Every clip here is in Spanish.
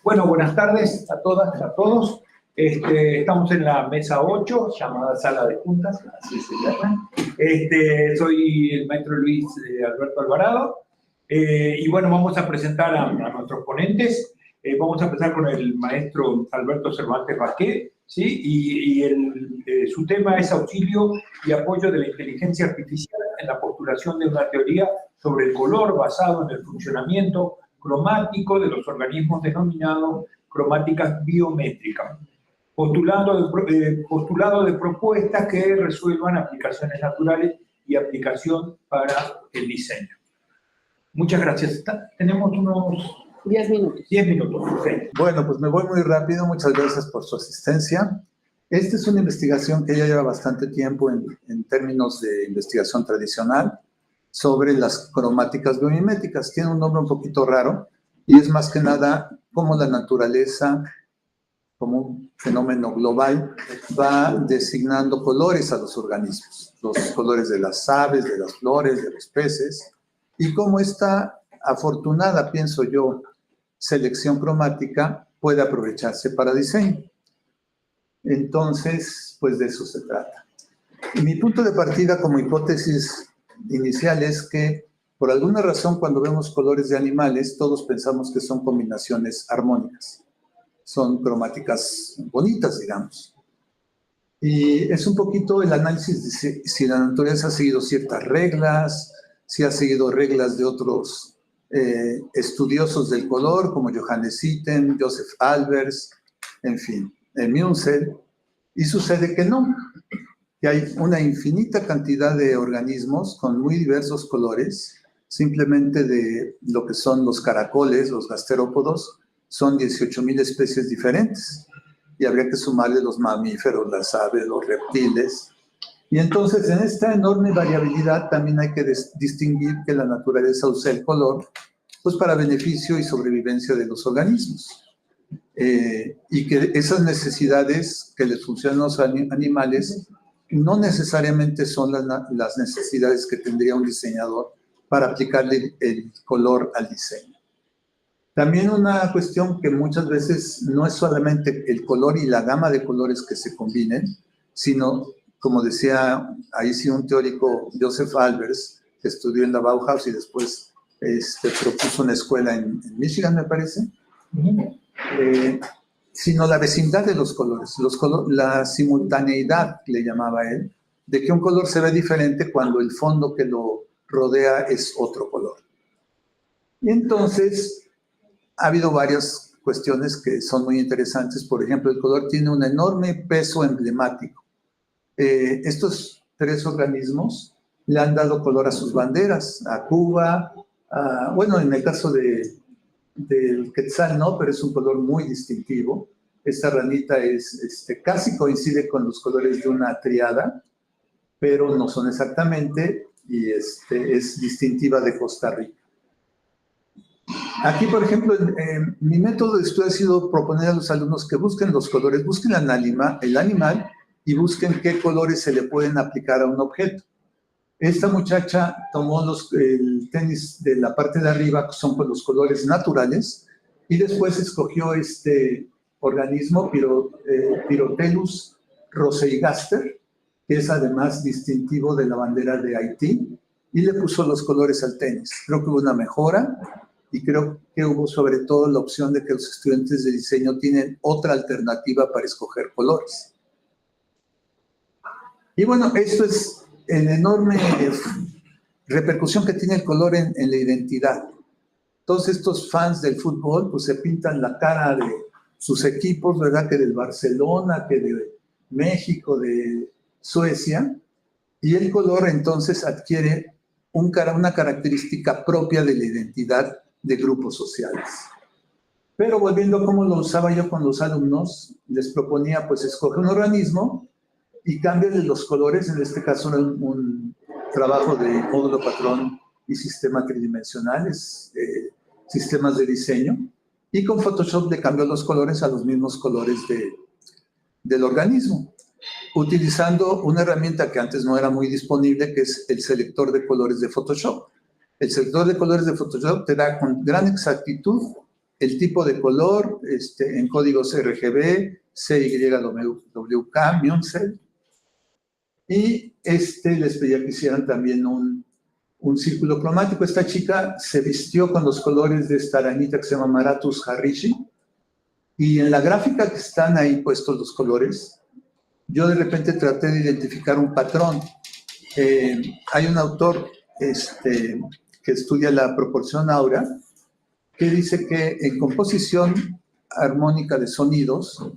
Bueno, buenas tardes a todas, a todos. Estamos en la mesa 8, llamada Sala de Juntas, así se llama. Soy el maestro Luis Alberto Alvarado. Y bueno, vamos a presentar a nuestros ponentes. Vamos a empezar con el maestro Alberto Cervantes Basqué, ¿sí? Su tema es auxilio y apoyo de la inteligencia artificial en la postulación de una teoría sobre el color basado en el funcionamiento cromático de los organismos denominados cromáticas biométricas, postulado de propuestas que resuelvan aplicaciones naturales y aplicación para el diseño. Muchas gracias. Tenemos unos 10 minutos. 10 minutos. Okay. Bueno, pues me voy muy rápido. Muchas gracias por su asistencia. Esta es una investigación que ya lleva bastante tiempo en términos de investigación tradicional sobre las cromáticas biomiméticas. Tiene un nombre un poquito raro y es más que nada cómo la naturaleza, como un fenómeno global, va designando colores a los organismos. Los colores de las aves, de las flores, de los peces, y cómo esta afortunada, pienso yo, selección cromática puede aprovecharse para diseño. Entonces, pues de eso se trata. Y mi punto de partida como hipótesis inicial es que, por alguna razón, cuando vemos colores de animales, todos pensamos que son combinaciones armónicas. Son cromáticas bonitas, digamos. Y es un poquito el análisis de si la naturaleza ha seguido ciertas reglas, si ha seguido reglas de otros estudiosos del color, como Johannes Itten, Joseph Albers, en fin, Munsell. Y sucede que no, que hay una infinita cantidad de organismos con muy diversos colores, simplemente de lo que son los caracoles, los gasterópodos, son 18,000 especies diferentes. Y habría que sumarle los mamíferos, las aves, los reptiles. Y entonces, en esta enorme variabilidad también hay que distinguir que la naturaleza usa el color pues para beneficio y sobrevivencia de los organismos. Y que esas necesidades que les funcionan a los animales no necesariamente son las necesidades que tendría un diseñador para aplicarle el color al diseño. También una cuestión que muchas veces no es solamente el color y la gama de colores que se combinen, sino, como decía ahí sí un teórico, Joseph Albers, que estudió en la Bauhaus y después propuso una escuela en Michigan, me parece, sino la vecindad de los colores, la simultaneidad, le llamaba él, de que un color se ve diferente cuando el fondo que lo rodea es otro color. Y entonces ha habido varias cuestiones que son muy interesantes. Por ejemplo, el color tiene un enorme peso emblemático. Estos tres organismos le han dado color a sus banderas, a Cuba, bueno, en el caso del quetzal no, pero es un color muy distintivo. Esta ranita casi coincide con los colores de una triada, pero no son exactamente, y es distintiva de Costa Rica. Aquí, por ejemplo, mi método de estudio ha sido proponer a los alumnos que busquen los colores, busquen el animal y busquen qué colores se le pueden aplicar a un objeto. Esta muchacha tomó el tenis de la parte de arriba, que son pues los colores naturales, y después escogió este organismo, Pyrotellus roseigaster, que es además distintivo de la bandera de Haití, y le puso los colores al tenis. Creo que hubo una mejora, y creo que hubo sobre todo la opción de que los estudiantes de diseño tienen otra alternativa para escoger colores. Y bueno, esto es la enorme repercusión que tiene el color en la identidad. Todos estos fans del fútbol pues se pintan la cara de sus equipos, ¿verdad? Que del Barcelona, que de México, de Suecia, y el color entonces adquiere una característica propia de la identidad de grupos sociales. Pero volviendo a cómo lo usaba yo con los alumnos, les proponía pues escoger un organismo y cámbiale los colores. En este caso era un trabajo de módulo, patrón y sistema tridimensionales, sistemas de diseño, y con Photoshop le cambió los colores a los mismos colores del organismo, utilizando una herramienta que antes no era muy disponible, que es el selector de colores de Photoshop. El selector de colores de Photoshop te da con gran exactitud el tipo de color en códigos RGB, CYWK, Munsell. Y les pedía que hicieran también un círculo cromático. Esta chica se vistió con los colores de esta arañita que se llama Maratus harrishi. Y en la gráfica que están ahí puestos los colores, yo de repente traté de identificar un patrón. Hay un autor que estudia la proporción áurea, que dice que en composición armónica de sonidos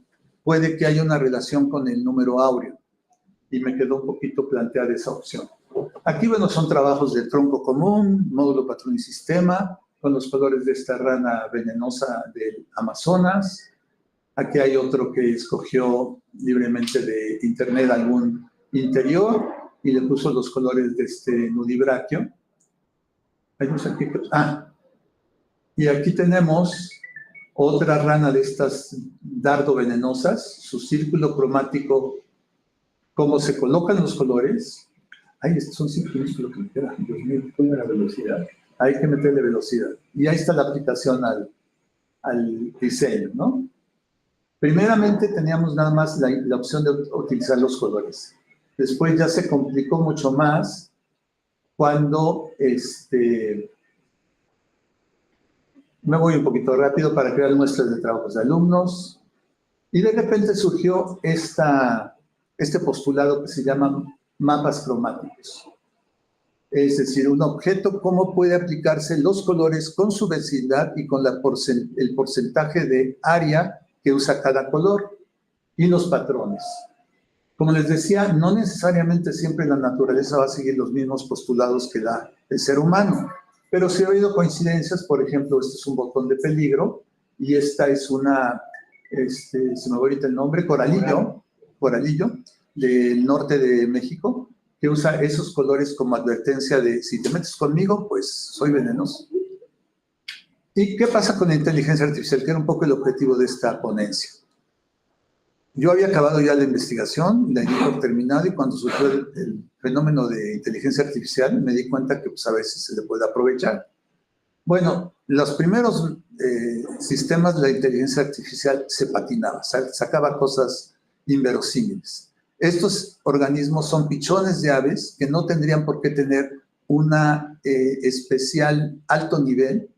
puede que haya una relación con el número áureo. Y me quedó un poquito planteada esa opción. Aquí, bueno, son trabajos de tronco común, módulo, patrón y sistema, con los colores de esta rana venenosa del Amazonas. Aquí hay otro que escogió libremente de internet algún interior y le puso los colores de este nudibráqueo. Y aquí tenemos otra rana de estas dardo venenosas, su círculo cromático, cómo se colocan los colores. Ay, estos son círculos, lo que me queda. Dios mío, ponme la velocidad. Hay que meterle velocidad. Y ahí está la aplicación al diseño, ¿no? Primeramente teníamos nada más la opción de utilizar los colores. Después ya se complicó mucho más cuando me voy un poquito rápido para crear muestras de trabajos de alumnos. Y de repente surgió este postulado que se llama mapas cromáticos. Es decir, un objeto, cómo puede aplicarse los colores con su vecindad y con el porcentaje de área que usa cada color y los patrones. Como les decía, no necesariamente siempre la naturaleza va a seguir los mismos postulados que da el ser humano, pero sí ha habido coincidencias. Por ejemplo, este es un botón de peligro y esta es una, se me va ahorita el nombre, coralillo, del norte de México, que usa esos colores como advertencia de si te metes conmigo, pues soy venenoso. ¿Y qué pasa con la inteligencia artificial? Que era un poco el objetivo de esta ponencia. Yo había acabado ya la investigación, la di por terminado, y cuando surgió el fenómeno de inteligencia artificial, me di cuenta que pues, a veces se le puede aprovechar. Bueno, los primeros sistemas de la inteligencia artificial se patinaba, sacaba cosas inverosímiles. Estos organismos son pichones de aves que no tendrían por qué tener una especial alto nivel,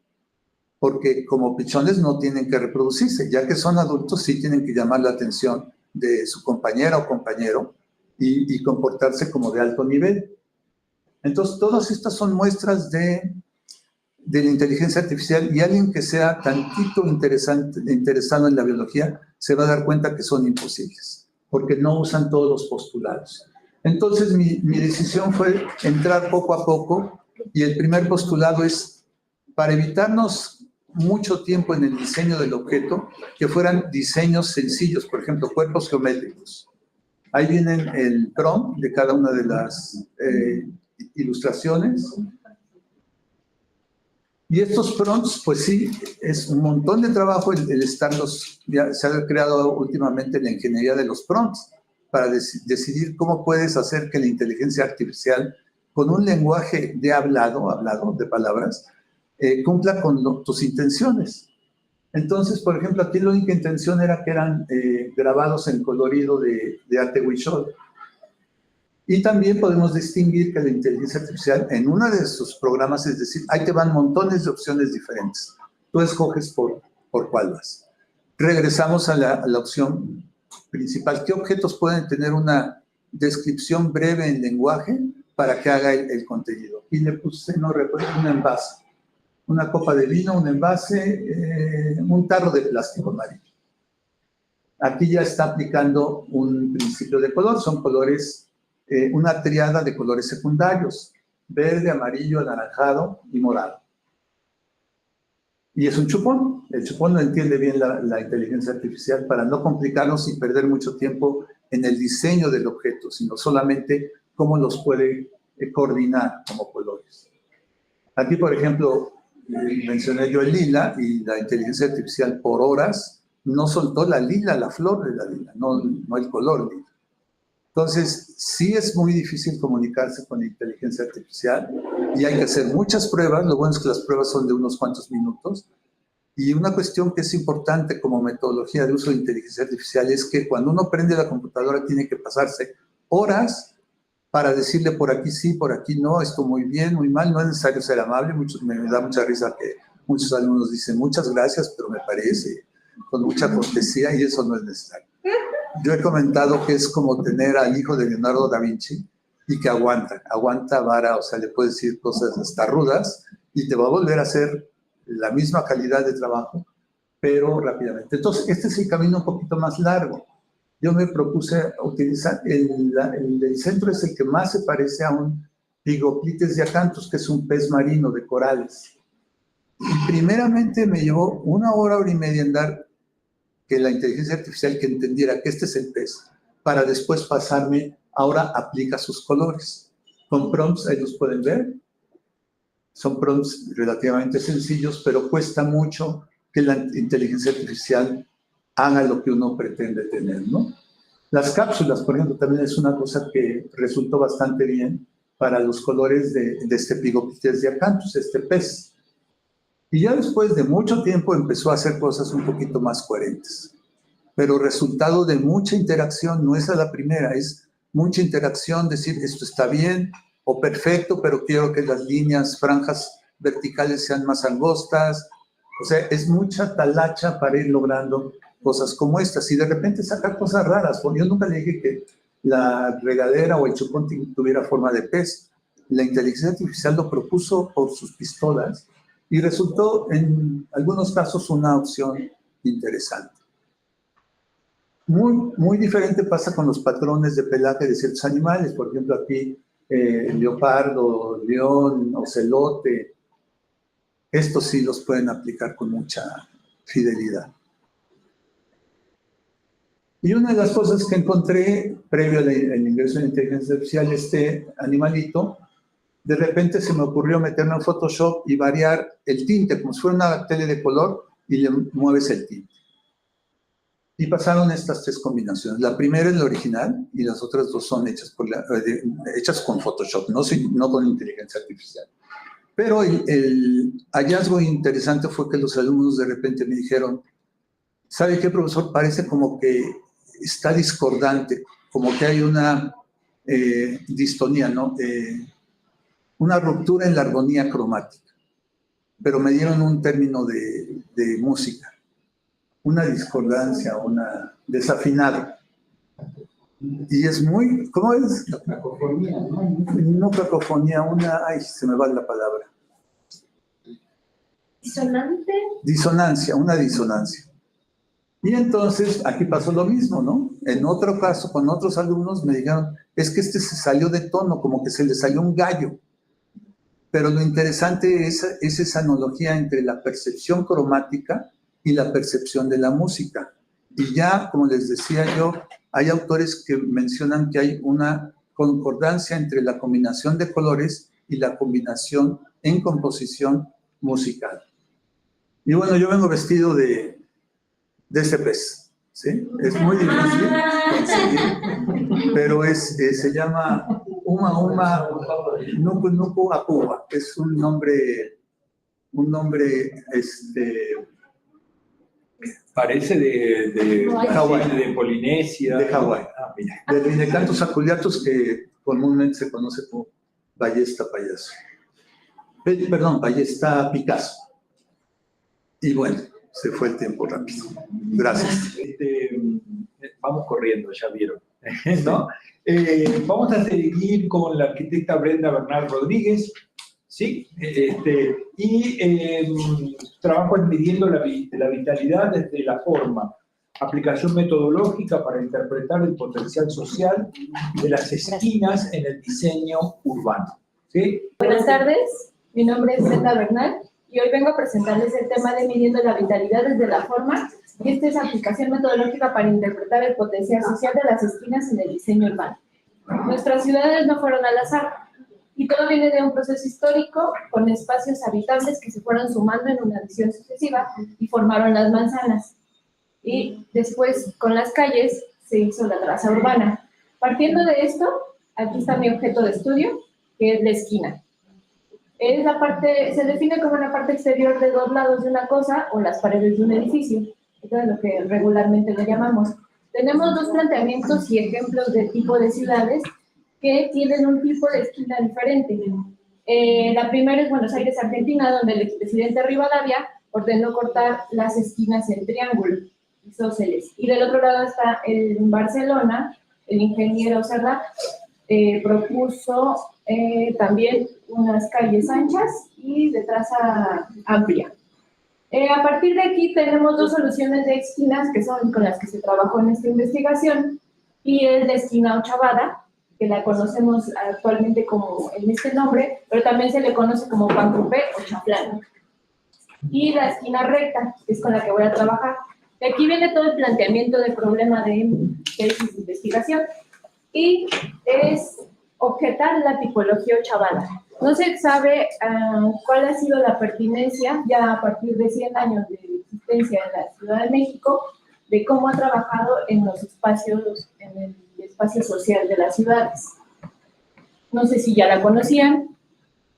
porque como pichones no tienen que reproducirse, ya que son adultos sí tienen que llamar la atención de su compañera o compañero y comportarse como de alto nivel. Entonces, todas estas son muestras de la inteligencia artificial, y alguien que sea tantito interesado en la biología se va a dar cuenta que son imposibles, porque no usan todos los postulados. Entonces, mi decisión fue entrar poco a poco, y el primer postulado es, para evitarnos mucho tiempo en el diseño del objeto, que fueran diseños sencillos, por ejemplo, cuerpos geométricos. Ahí vienen el prompt de cada una de las ilustraciones. Y estos prompts, pues sí, es un montón de trabajo el estarlos, se ha creado últimamente la ingeniería de los prompts, para decidir cómo puedes hacer que la inteligencia artificial, con un lenguaje de hablado, de palabras, cumpla con tus intenciones. Entonces, por ejemplo, aquí la única intención era que eran grabados en colorido de arte Huichol. Y también podemos distinguir que la inteligencia artificial en uno de sus programas, es decir, ahí te van montones de opciones diferentes. Tú escoges por cuál vas. Regresamos a la opción principal. ¿Qué objetos pueden tener una descripción breve en lenguaje para que haga el contenido? Y le puse, no recuerdo, un envase. Una copa de vino, un envase, un tarro de plástico amarillo. Aquí ya está aplicando un principio de color. Son colores, una triada de colores secundarios: verde, amarillo, anaranjado y morado. Y es un chupón. El chupón no entiende bien la inteligencia artificial, para no complicarnos y perder mucho tiempo en el diseño del objeto, sino solamente cómo los puede coordinar como colores. Aquí, por ejemplo, mencioné yo el lila, y la inteligencia artificial por horas no soltó la flor de la lila, no el color lila. Entonces, sí es muy difícil comunicarse con la inteligencia artificial y hay que hacer muchas pruebas. Lo bueno es que las pruebas son de unos cuantos minutos, Y una cuestión que es importante como metodología de uso de inteligencia artificial es que cuando uno prende la computadora tiene que pasarse horas para decirle por aquí sí, por aquí no, esto muy bien, muy mal, no es necesario ser amable. Me da mucha risa que muchos alumnos dicen muchas gracias, pero me parece, con mucha cortesía, y eso no es necesario. Yo he comentado que es como tener al hijo de Leonardo da Vinci y que aguanta vara, o sea, le puedes decir cosas hasta rudas y te va a volver a hacer la misma calidad de trabajo, pero rápidamente. Entonces, este es el camino un poquito más largo. Yo me propuse utilizar, el centro es el que más se parece a un Pigoplites diacanthus, que es un pez marino de corales. Y primeramente me llevó 1 hora, hora y media en dar que la inteligencia artificial que entendiera que este es el pez, para después pasarme, ahora aplica sus colores. Con prompts, ahí los pueden ver. Son prompts relativamente sencillos, pero cuesta mucho que la inteligencia artificial haga lo que uno pretende tener, ¿no? Las cápsulas, por ejemplo, también es una cosa que resultó bastante bien para los colores de este Pigoplites diacanthus, este pez. Y ya después de mucho tiempo empezó a hacer cosas un poquito más coherentes. Pero resultado de mucha interacción, no es a la primera, es mucha interacción, decir esto está bien o perfecto, pero quiero que las líneas, franjas verticales sean más angostas. O sea, es mucha talacha para ir logrando cosas como estas. Y de repente sacar cosas raras. Yo nunca le dije que la regadera o el chupón tuviera forma de pez. La inteligencia artificial lo propuso por sus pistolas y resultó en algunos casos una opción interesante. Muy diferente pasa con los patrones de pelaje de ciertos animales. Por ejemplo, aquí leopardo, león, ocelote. Estos sí los pueden aplicar con mucha fidelidad. Y una de las cosas que encontré previo al ingreso de la inteligencia artificial, este animalito, de repente se me ocurrió meterme en Photoshop y variar el tinte, como si fuera una tele de color, y le mueves el tinte. Y pasaron estas 3 combinaciones. La primera es la original y las otras 2 son hechas, hechas con Photoshop, no con inteligencia artificial. Pero el hallazgo interesante fue que los alumnos de repente me dijeron, ¿sabe qué, profesor? Parece como que está discordante, como que hay una distonía, ¿no? Una ruptura en la armonía cromática. Pero me dieron un término de música. Una discordancia, una desafinada. Y es muy, ¿cómo es? Cacofonía, ¿no? No cacofonía, ay, se me va la palabra. ¿Disonante? Disonancia, una disonancia. Y entonces aquí pasó lo mismo, ¿no? En otro caso, con otros alumnos me dijeron, es que este se salió de tono, como que se le salió un gallo. Pero lo interesante es esa analogía entre la percepción cromática y la percepción de la música. Y ya, como les decía yo, hay autores que mencionan que hay una concordancia entre la combinación de colores y la combinación en composición musical. Y bueno, yo vengo vestido de este pez, ¿sí? Es muy difícil conseguir, pero se llama Uma Uma Nuku Nuku Apua. Es un nombre Parece de Hawái. De Polinesia. De Hawái. De Rhinecanthus aculeatus, que comúnmente se conoce como ballesta payaso. Perdón, ballesta Picasso. Y bueno, se fue el tiempo rápido. Gracias. Vamos corriendo, ya vieron, ¿no? Vamos a seguir con la arquitecta Brenda Bernal Rodríguez, ¿sí? Trabajo en midiendo la vitalidad desde la forma, aplicación metodológica para interpretar el potencial social de las esquinas en el diseño urbano, ¿sí? Buenas tardes, mi nombre es Brenda Bernal y hoy vengo a presentarles el tema de midiendo la vitalidad desde la forma, y esta es aplicación metodológica para interpretar el potencial social de las esquinas en el diseño urbano. Nuestras ciudades no fueron al azar, y todo viene de un proceso histórico con espacios habitables que se fueron sumando en una adición sucesiva y formaron las manzanas. Y después, con las calles, se hizo la traza urbana. Partiendo de esto, aquí está mi objeto de estudio, que es la esquina. Es la parte, se define como una parte exterior de dos lados de una cosa o las paredes de un edificio. Eso es lo que regularmente le llamamos. Tenemos dos planteamientos y ejemplos de tipo de ciudades que tienen un tipo de esquina diferente. La primera es Buenos Aires, Argentina, donde el expresidente Rivadavia ordenó cortar las esquinas en triángulo, isósceles. Y del otro lado está en Barcelona, el ingeniero Serra propuso también unas calles anchas y de traza amplia. A partir de aquí tenemos dos soluciones de esquinas que son con las que se trabajó en esta investigación, y es la esquina ochavada, que la conocemos actualmente como en este nombre, pero también se le conoce como Pancupé o Chaplana. Y la esquina recta, que es con la que voy a trabajar. De aquí viene todo el planteamiento del problema de tesis de investigación, y es objetar la tipología ochavada. No se sabe cuál ha sido la pertinencia, ya a partir de 100 años de existencia en la Ciudad de México, de cómo ha trabajado en los espacios, en el espacio social de las ciudades. No sé si ya la conocían,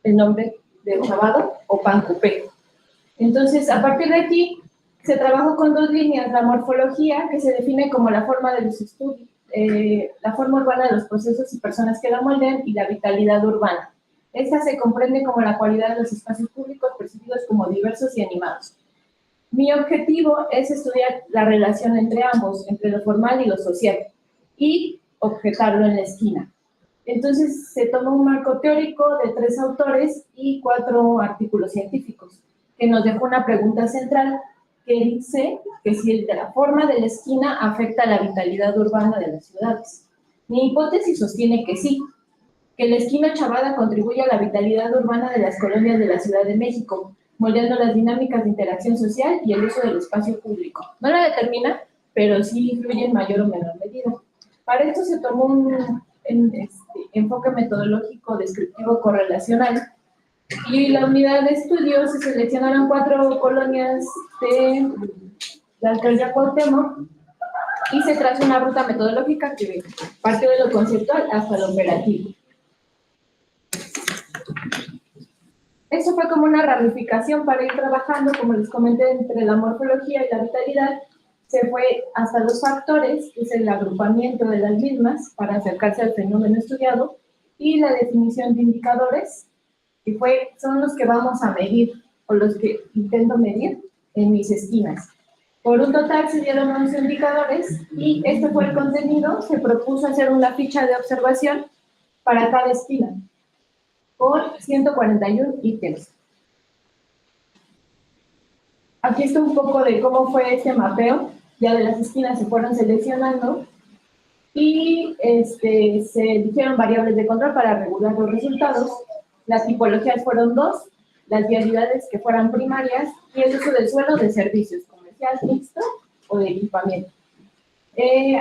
el nombre de ochavado o pancupé. Entonces, a partir de aquí, se trabajó con dos líneas: la morfología, que se define como la forma de los estudios, la forma urbana de los procesos y personas que la moldean, y la vitalidad urbana. Esta se comprende como la cualidad de los espacios públicos percibidos como diversos y animados. Mi objetivo es estudiar la relación entre ambos, entre lo formal y lo social, y objetarlo en la esquina. Entonces, se toma un marco teórico de 3 autores y 4 artículos científicos, que nos dejó una pregunta central, que dice que si la forma de la esquina afecta la vitalidad urbana de las ciudades. Mi hipótesis sostiene que sí, que la esquina ochavada contribuye a la vitalidad urbana de las colonias de la Ciudad de México, moldeando las dinámicas de interacción social y el uso del espacio público. No la determina, pero sí influye en mayor o menor medida. Para esto se tomó un enfoque metodológico descriptivo correlacional, y la unidad de estudio se seleccionaron 4 colonias de la alcaldía Cuauhtémoc, y se trazó una ruta metodológica que partió de lo conceptual hasta lo operativo. Eso fue como una ramificación para ir trabajando, como les comenté, entre la morfología y la vitalidad. Se fue hasta los factores, que es el agrupamiento de las mismas para acercarse al fenómeno estudiado, y la definición de indicadores, que son los que vamos a medir, o los que intento medir en mis esquinas. Por un total se dieron 11 indicadores, y este fue el contenido. Se propuso hacer una ficha de observación para cada esquina, por 141 ítems. Aquí está un poco de cómo fue este mapeo. Ya de las esquinas se fueron seleccionando, y se eligieron variables de control para regular los resultados. Las tipologías fueron 2, las vialidades que fueran primarias, y el uso del suelo de servicios, comercial, mixto o de equipamiento.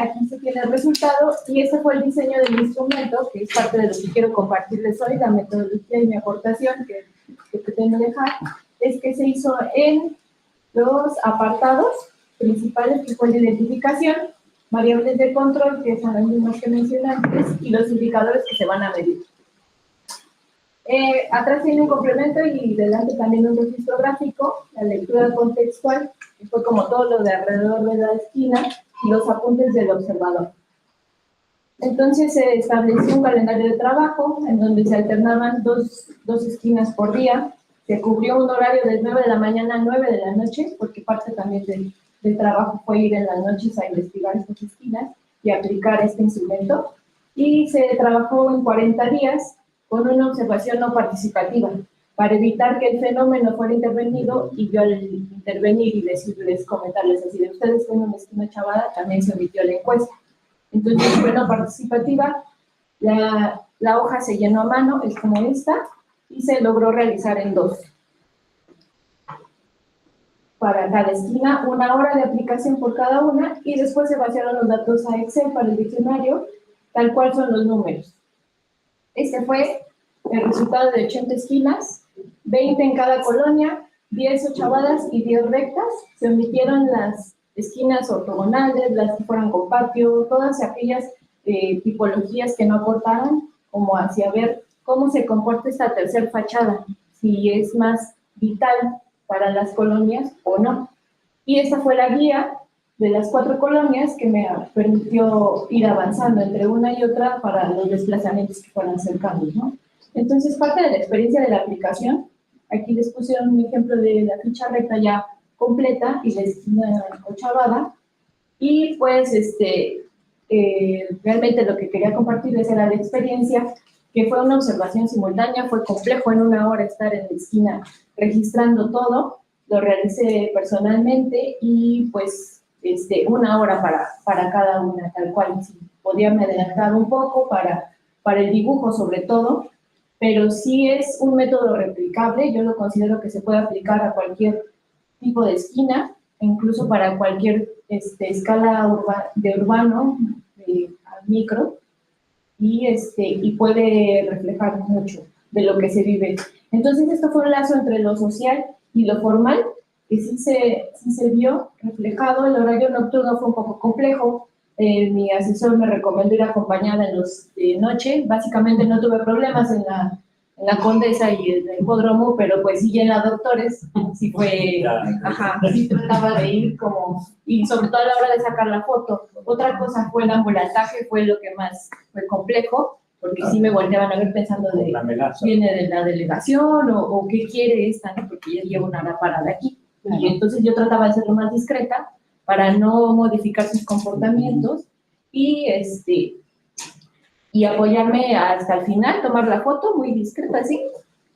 Aquí se tiene el resultado, y este fue el diseño del instrumento, que es parte de lo que quiero compartirles hoy. La metodología y mi aportación que pretendo dejar es que se hizo en los apartados principales, que fue la identificación, variables de control, que son las mismas que mencioné antes, y los indicadores que se van a medir. Atrás tiene un complemento, y delante también un registro gráfico, la lectura contextual, que fue como todo lo de alrededor de la esquina, y los apuntes del observador. Entonces se estableció un calendario de trabajo en donde se alternaban dos esquinas por día. Se cubrió un horario de 9 de la mañana a 9 de la noche, porque parte también del trabajo fue ir en las noches a investigar estas esquinas y aplicar este instrumento. Y se trabajó en 40 días con una observación no participativa, para evitar que el fenómeno fuera intervenido, y yo al intervenir y decirles, comentarles así de ustedes ven una esquina ochavada, también se omitió la encuesta. Entonces fue no participativa, la hoja se llenó a mano, es como esta, y se logró realizar en 2. Para cada esquina, 1 hora de aplicación por cada una, y después se vaciaron los datos a Excel para el diccionario, tal cual son los números. Este fue el resultado de 80 esquinas, 20 en cada colonia, 10 ochavadas y 10 rectas. Se omitieron las esquinas ortogonales, las que fueran con patio, todas aquellas tipologías que no aportaran, como hacia ver cómo se comporta esta tercera fachada, si es más vital para las colonias o no. Y esa fue la guía de las 4 colonias que me permitió ir avanzando entre una y otra para los desplazamientos que fueran cercanos, ¿no? Entonces, parte de la experiencia de la aplicación, aquí les pusieron un ejemplo de la ficha recta ya completa y la esquina ochavada, y pues realmente lo que quería compartirles era la experiencia, que fue una observación simultánea, fue complejo en una hora estar en la esquina registrando todo, lo realicé personalmente y pues una hora para cada una, tal cual. Si podía me adelantar un poco para el dibujo sobre todo, pero sí es un método replicable, yo lo considero que se puede aplicar a cualquier tipo de esquina, incluso para cualquier escala de urbano al micro, y puede reflejar mucho de lo que se vive. Entonces, esto fue un lazo entre lo social y lo formal, que sí se vio reflejado. El horario nocturno fue un poco complejo. Mi asesor me recomendó ir acompañada en los de noche. Básicamente no tuve problemas en la Condesa y en el hipódromo, pero pues sí en la Doctores, sí fue, sí trataba de ir como, y sobre todo a la hora de sacar la foto. Otra cosa fue el ambulantaje, fue lo que más fue complejo, porque sí me volteaban a ver pensando de, viene de la delegación, o qué quiere esta, ¿no? Porque ya lleva una hora parada aquí. Y entonces yo trataba de ser lo más discreta para no modificar sus comportamientos y apoyarme hasta el final, tomar la foto muy discreta, así,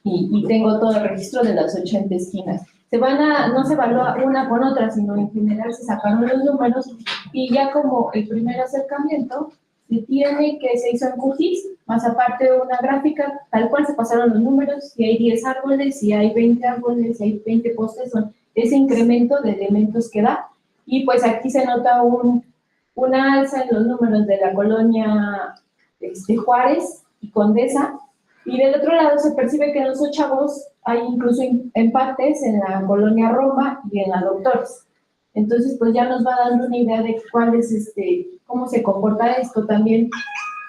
y tengo todo el registro de las 80 esquinas. No se evalúa una con otra, sino en general se sacaron los números, y ya como el primer acercamiento, se hizo en QGIS, más aparte de una gráfica, tal cual se pasaron los números, si hay 10 árboles, si hay 20 árboles, si hay 20 postes, son ese incremento de elementos que da, y pues aquí se nota una alza en los números de la colonia Juárez y Condesa, y del otro lado se percibe que en los ochavos hay incluso empates en la colonia Roma y en la Doctores. Entonces, pues ya nos va dando una idea de cuál es cómo se comporta esto. También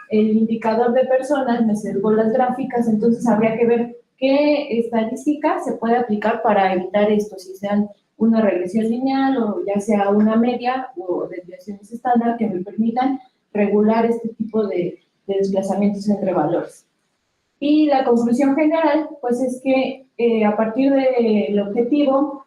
el indicador de personas me sesgó las gráficas, entonces habría que ver qué estadística se puede aplicar para evitar esto, si sean una regresión lineal o ya sea una media o desviaciones estándar que me permitan regular este tipo de desplazamientos entre valores. Y la conclusión general, pues es que a partir del objetivo,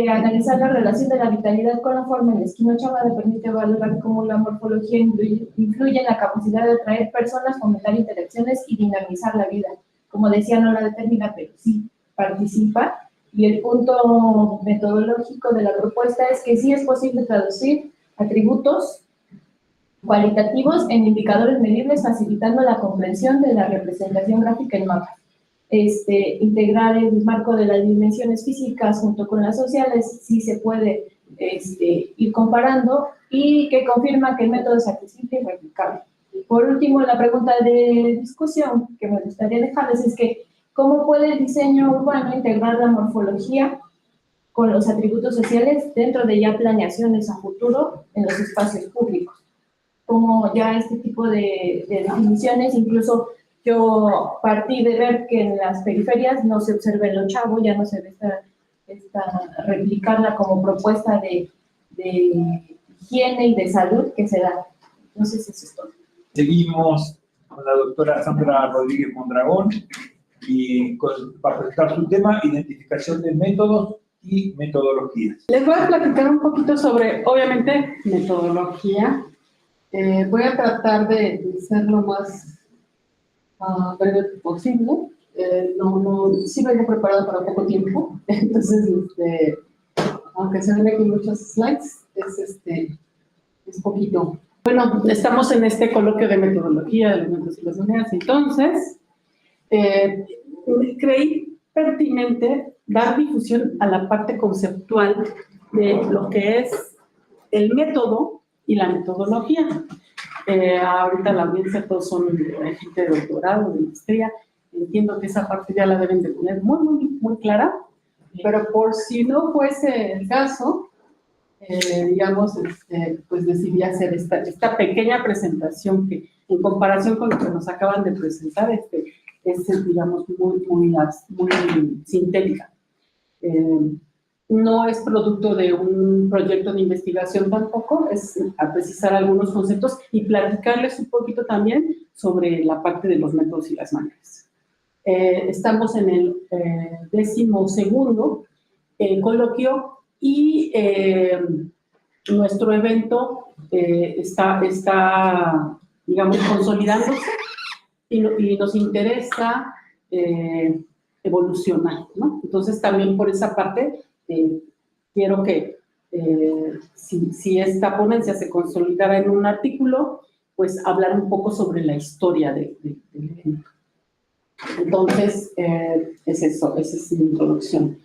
analizar la relación de la vitalidad con la forma en la esquina ochavada permite valorar cómo la morfología influye en la capacidad de atraer personas, fomentar interacciones y dinamizar la vida. Como decía, no la determina, pero sí participa. Y el punto metodológico de la propuesta es que sí es posible traducir atributos cualitativos en indicadores medibles, facilitando la comprensión de la representación gráfica en mapas. Integrar el marco de las dimensiones físicas junto con las sociales, sí se puede ir comparando, y que confirma que el método es accesible y replicable. Por último, la pregunta de discusión que me gustaría dejarles es que ¿cómo puede el diseño urbano integrar la morfología con los atributos sociales dentro de ya planeaciones a futuro en los espacios públicos? Como ya este tipo de definiciones, incluso yo partí de ver que en las periferias no se observa el ochavo, ya no se ve replicarla como propuesta de higiene y de salud que se da. Entonces, eso es todo. Seguimos con la doctora Sandra Rodríguez Mondragón y va a presentar su tema, identificación de métodos y metodologías. Les voy a platicar un poquito sobre, obviamente, metodología. Voy a tratar de ser lo más breve posible. Sí vengo preparado para poco tiempo, entonces, aunque se ven aquí muchos slides, es poquito. Bueno, estamos en este coloquio de metodología de elementos y las unidades, entonces, creí pertinente dar difusión a la parte conceptual de lo que es el método y la metodología. Ahorita la audiencia todos son gente de doctorado, de maestría. Entiendo que esa parte ya la deben de tener muy clara, pero por si no fuese el caso, digamos, pues decidí hacer esta pequeña presentación que, en comparación con lo que nos acaban de presentar, digamos, muy sintética. No es producto de un proyecto de investigación tampoco, es a precisar algunos conceptos y platicarles un poquito también sobre la parte de los métodos y las maneras. Estamos en el 12º coloquio y nuestro evento está, digamos, consolidándose y nos interesa evolucionar, ¿no? Entonces, también por esa parte, quiero que si esta ponencia se consolidara en un artículo, pues hablar un poco sobre la historia del evento. Entonces, es eso, esa es mi introducción.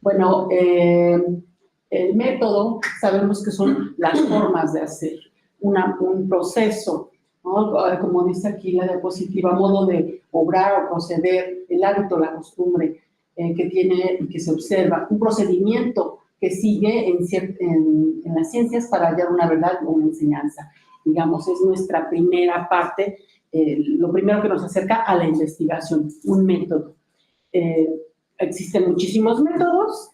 Bueno, el método, sabemos que son las formas de hacer un proceso, ¿no? Como dice aquí la diapositiva, modo de obrar o proceder, el hábito, la costumbre que tiene y que se observa, un procedimiento que sigue en las ciencias para hallar una verdad o una enseñanza. Digamos, es nuestra primera parte, lo primero que nos acerca a la investigación, un método. Existen muchísimos métodos,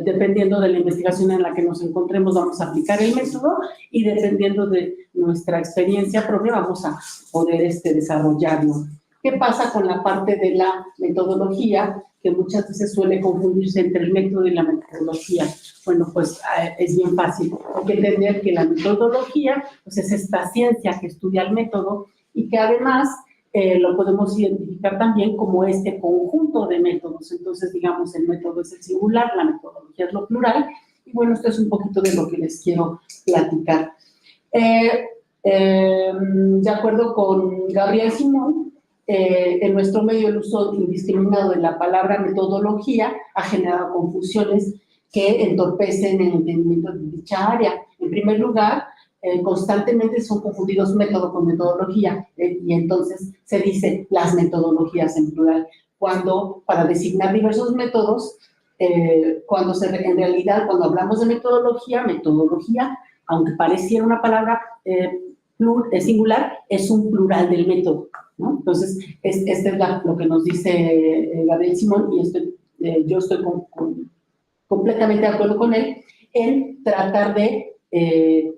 dependiendo de la investigación en la que nos encontremos vamos a aplicar el método y dependiendo de nuestra experiencia propia vamos a poder desarrollarlo. ¿Qué pasa con la parte de la metodología? Que muchas veces suele confundirse entre el método y la metodología. Bueno, pues es bien fácil. Hay que entender que la metodología pues es esta ciencia que estudia el método y que además lo podemos identificar también como este conjunto de métodos. Entonces, digamos, el método es el singular, la metodología es lo plural. Y bueno, esto es un poquito de lo que les quiero platicar. De acuerdo con Gabriel Simón, en nuestro medio el uso indiscriminado de la palabra metodología ha generado confusiones que entorpecen el entendimiento de dicha área. En primer lugar, constantemente son confundidos método con metodología y entonces se dice las metodologías en plural, cuando para designar diversos métodos, en realidad cuando hablamos de metodología, aunque pareciera una palabra singular, es un plural del método, ¿no? Entonces, este es lo que nos dice Gabriel Simón y yo estoy completamente de acuerdo con él en tratar de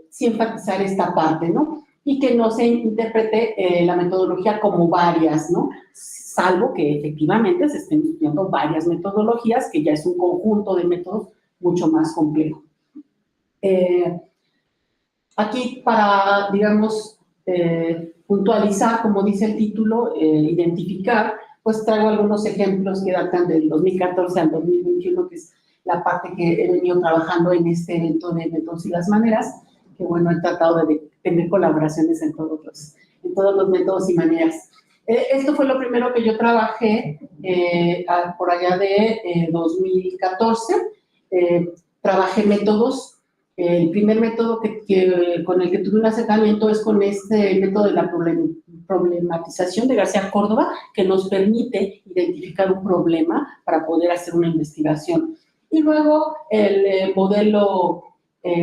sí enfatizar esta parte, ¿no? Y que no se interprete la metodología como varias, ¿no? Salvo que efectivamente se estén estudiando varias metodologías, que ya es un conjunto de métodos mucho más complejo. Aquí para, digamos, puntualizar, como dice el título, identificar, pues traigo algunos ejemplos que datan del 2014 al 2021, que es la parte que he venido trabajando en este evento de métodos y las maneras, que bueno, he tratado de tener colaboraciones en todos los métodos y maneras. Esto fue lo primero que yo trabajé por allá de 2014. Trabajé métodos. El primer método con el que tuve un acercamiento es con este método de la problematización de García Córdoba, que nos permite identificar un problema para poder hacer una investigación. Y luego el modelo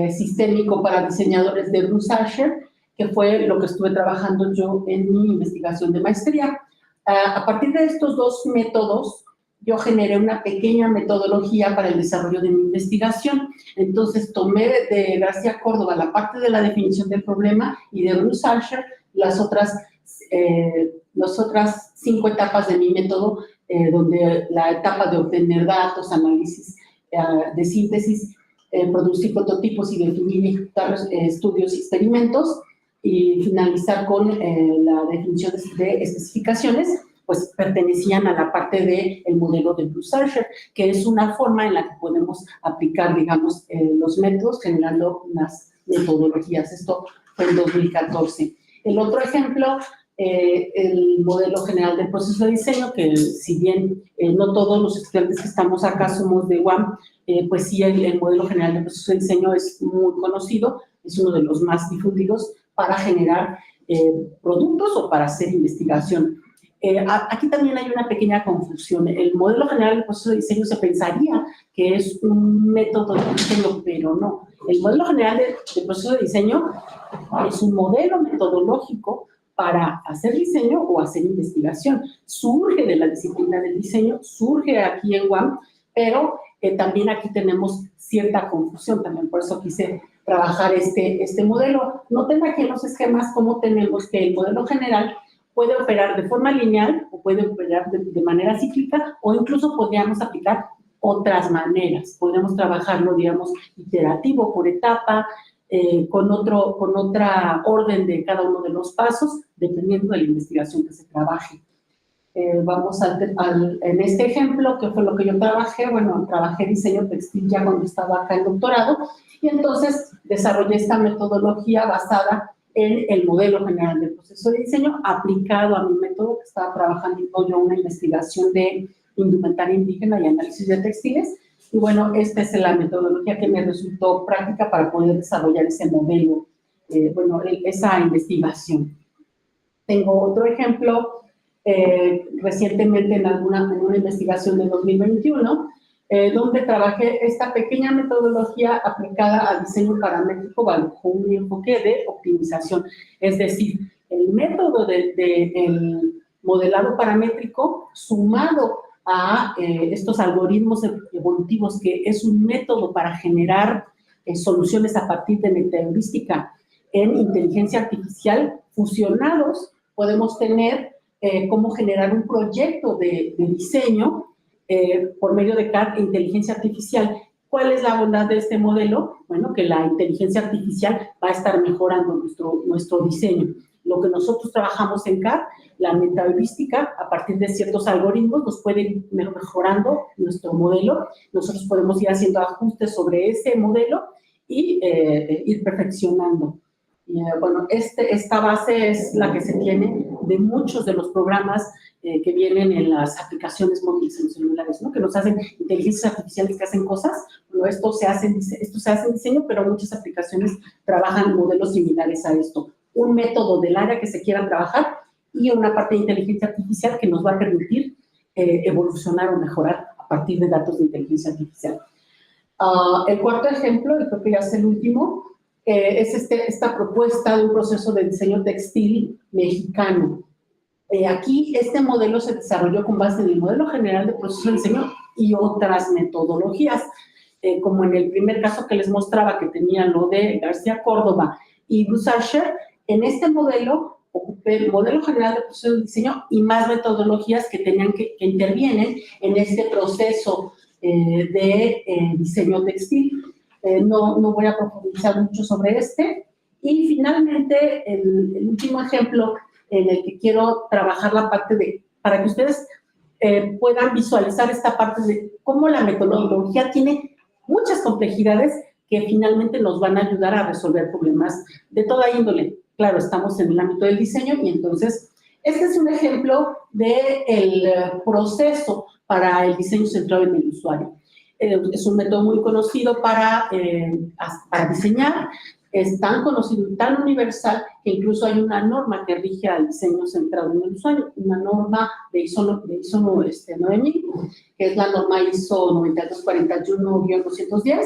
sistémico para diseñadores de Bruce Asher, que fue lo que estuve trabajando yo en mi investigación de maestría. A partir de estos dos métodos, yo generé una pequeña metodología para el desarrollo de mi investigación. Entonces, tomé de García Córdoba la parte de la definición del problema y de Bruce Asher las otras 5 etapas de mi método, donde la etapa de obtener datos, análisis de síntesis, producir prototipos y definir y ejecutar estudios y experimentos, y finalizar con la definición de especificaciones, pues pertenecían a la parte del modelo de Bruce Asher, que es una forma en la que podemos aplicar, digamos, los métodos generando unas metodologías. Esto fue en 2014. El otro ejemplo, el modelo general del proceso de diseño, que si bien no todos los estudiantes que estamos acá somos de UAM, pues sí, el modelo general del proceso de diseño es muy conocido, es uno de los más difundidos para generar productos o para hacer investigación. Aquí también hay una pequeña confusión. El modelo general del proceso de diseño se pensaría que es un método de diseño, pero no. El modelo general del proceso de diseño es un modelo metodológico para hacer diseño o hacer investigación. Surge de la disciplina del diseño, surge aquí en UAM, pero también aquí tenemos cierta confusión, también por eso quise trabajar este modelo. Noten aquí en los esquemas cómo tenemos que el modelo general puede operar de forma lineal o puede operar de manera cíclica, o incluso podríamos aplicar otras maneras. Podríamos trabajarlo, digamos, iterativo por etapa, con otra orden de cada uno de los pasos, dependiendo de la investigación que se trabaje. Vamos en este ejemplo, que fue lo que yo trabajé. Bueno, trabajé diseño textil ya cuando estaba acá en doctorado, y entonces desarrollé esta metodología basada en el modelo general del proceso de diseño aplicado a mi método, que estaba trabajando yo una investigación de indumentaria indígena y análisis de textiles. Y bueno, esta es la metodología que me resultó práctica para poder desarrollar ese modelo, esa investigación. Tengo otro ejemplo, recientemente en una investigación de 2021, donde trabajé esta pequeña metodología aplicada al diseño paramétrico bajo un enfoque de optimización. Es decir, el método del modelado paramétrico sumado a estos algoritmos evolutivos, que es un método para generar soluciones a partir de metaheurística en inteligencia artificial, fusionados podemos tener cómo generar un proyecto de diseño por medio de CAD e inteligencia artificial. ¿Cuál es la bondad de este modelo? Bueno, que la inteligencia artificial va a estar mejorando nuestro diseño. Lo que nosotros trabajamos en CAD, la metaheurística, a partir de ciertos algoritmos, nos puede ir mejorando nuestro modelo. Nosotros podemos ir haciendo ajustes sobre ese modelo y ir perfeccionando. Bueno, esta base es la que se tiene de muchos de los programas que vienen en las aplicaciones móviles en los celulares, ¿no? Que nos hacen inteligencias artificiales que hacen cosas. Bueno, esto se hace en diseño, pero muchas aplicaciones trabajan modelos similares a esto. Un método del área que se quiera trabajar y una parte de inteligencia artificial que nos va a permitir evolucionar o mejorar a partir de datos de inteligencia artificial. El cuarto ejemplo, y creo que ya es el último, es esta propuesta de un proceso de diseño textil mexicano. Aquí este modelo se desarrolló con base en el modelo general de proceso de diseño y otras metodologías, como en el primer caso que les mostraba, que tenía lo de García Córdoba y Bruce Archer. En este modelo ocupé el modelo general de proceso de diseño y más metodologías que intervienen en este proceso de diseño textil. No voy a profundizar mucho sobre este. Y finalmente, el último ejemplo en el que quiero trabajar la parte para que ustedes puedan visualizar esta parte de cómo la metodología tiene muchas complejidades que finalmente nos van a ayudar a resolver problemas de toda índole. Claro, estamos en el ámbito del diseño y entonces este es un ejemplo del proceso para el diseño centrado en el usuario. Es un método muy conocido para diseñar. Es tan conocido y tan universal que incluso hay una norma que rige al diseño centrado en el usuario, una norma de ISO 9000, que es la norma ISO 9241-210,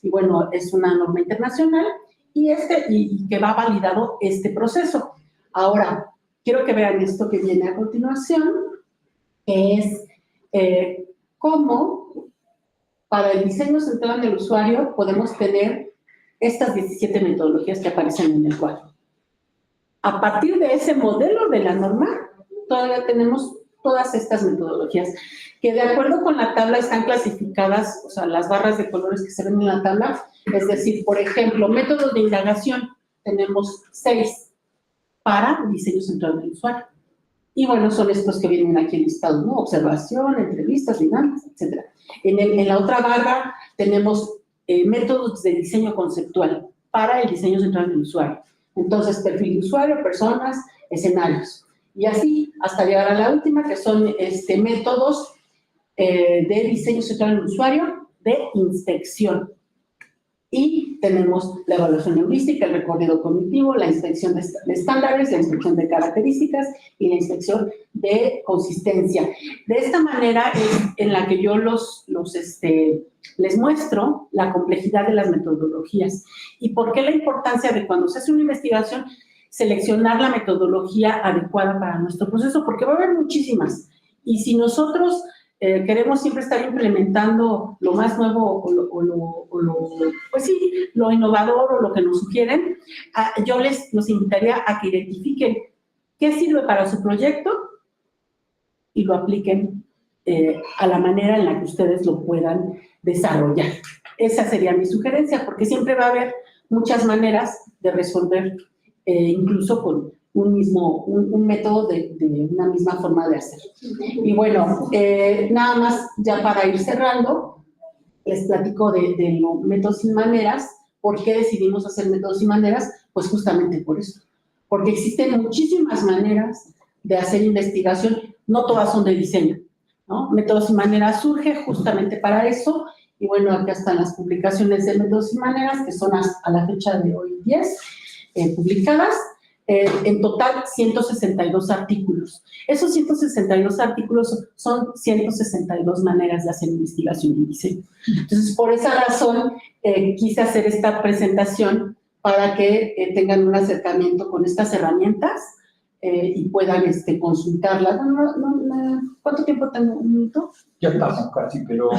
y bueno, es una norma internacional y que va validado este proceso. Ahora, quiero que vean esto que viene a continuación, que es cómo para el diseño centrado en el usuario podemos tener estas 17 metodologías que aparecen en el cuadro. A partir de ese modelo de la norma, todavía tenemos todas estas metodologías, que de acuerdo con la tabla están clasificadas, o sea, las barras de colores que se ven en la tabla, es decir, por ejemplo, métodos de indagación, tenemos 6 para diseño centrado en el usuario. Y bueno, son estos que vienen aquí listados, ¿no? Observación, entrevistas, dinámicas, etc. En la otra barra tenemos métodos de diseño conceptual para el diseño centrado en el usuario. Entonces, perfil de usuario, personas, escenarios. Y así hasta llegar a la última, que son métodos de diseño centrado en el usuario de inspección. Y tenemos la evaluación heurística, el recorrido cognitivo, la inspección de estándares, la inspección de características y la inspección de consistencia. De esta manera es en la que yo les muestro la complejidad de las metodologías y por qué la importancia de cuando se hace una investigación seleccionar la metodología adecuada para nuestro proceso, porque va a haber muchísimas. Y si nosotros queremos siempre estar implementando lo más nuevo pues sí, lo innovador o lo que nos sugieren, yo los invitaría a que identifiquen qué sirve para su proyecto y lo apliquen a la manera en la que ustedes lo puedan desarrollar. Esa sería mi sugerencia, porque siempre va a haber muchas maneras de resolver, incluso con un método de una misma forma de hacer. Y bueno, nada más ya para ir cerrando, les platico de los métodos y maneras. ¿Por qué decidimos hacer métodos y maneras? Pues justamente por eso. Porque existen muchísimas maneras de hacer investigación, no todas son de diseño, ¿no? Métodos y maneras surge justamente para eso. Y bueno, acá están las publicaciones de métodos y maneras, que son a la fecha de hoy 10, publicadas. En total 162 artículos. Esos 162 artículos son 162 maneras de hacer investigación y diseño. Entonces, por esa razón, quise hacer esta presentación para que tengan un acercamiento con estas herramientas y puedan consultarlas. ¿Cuánto tiempo tengo? ¿Un minuto? Ya estamos casi, pero...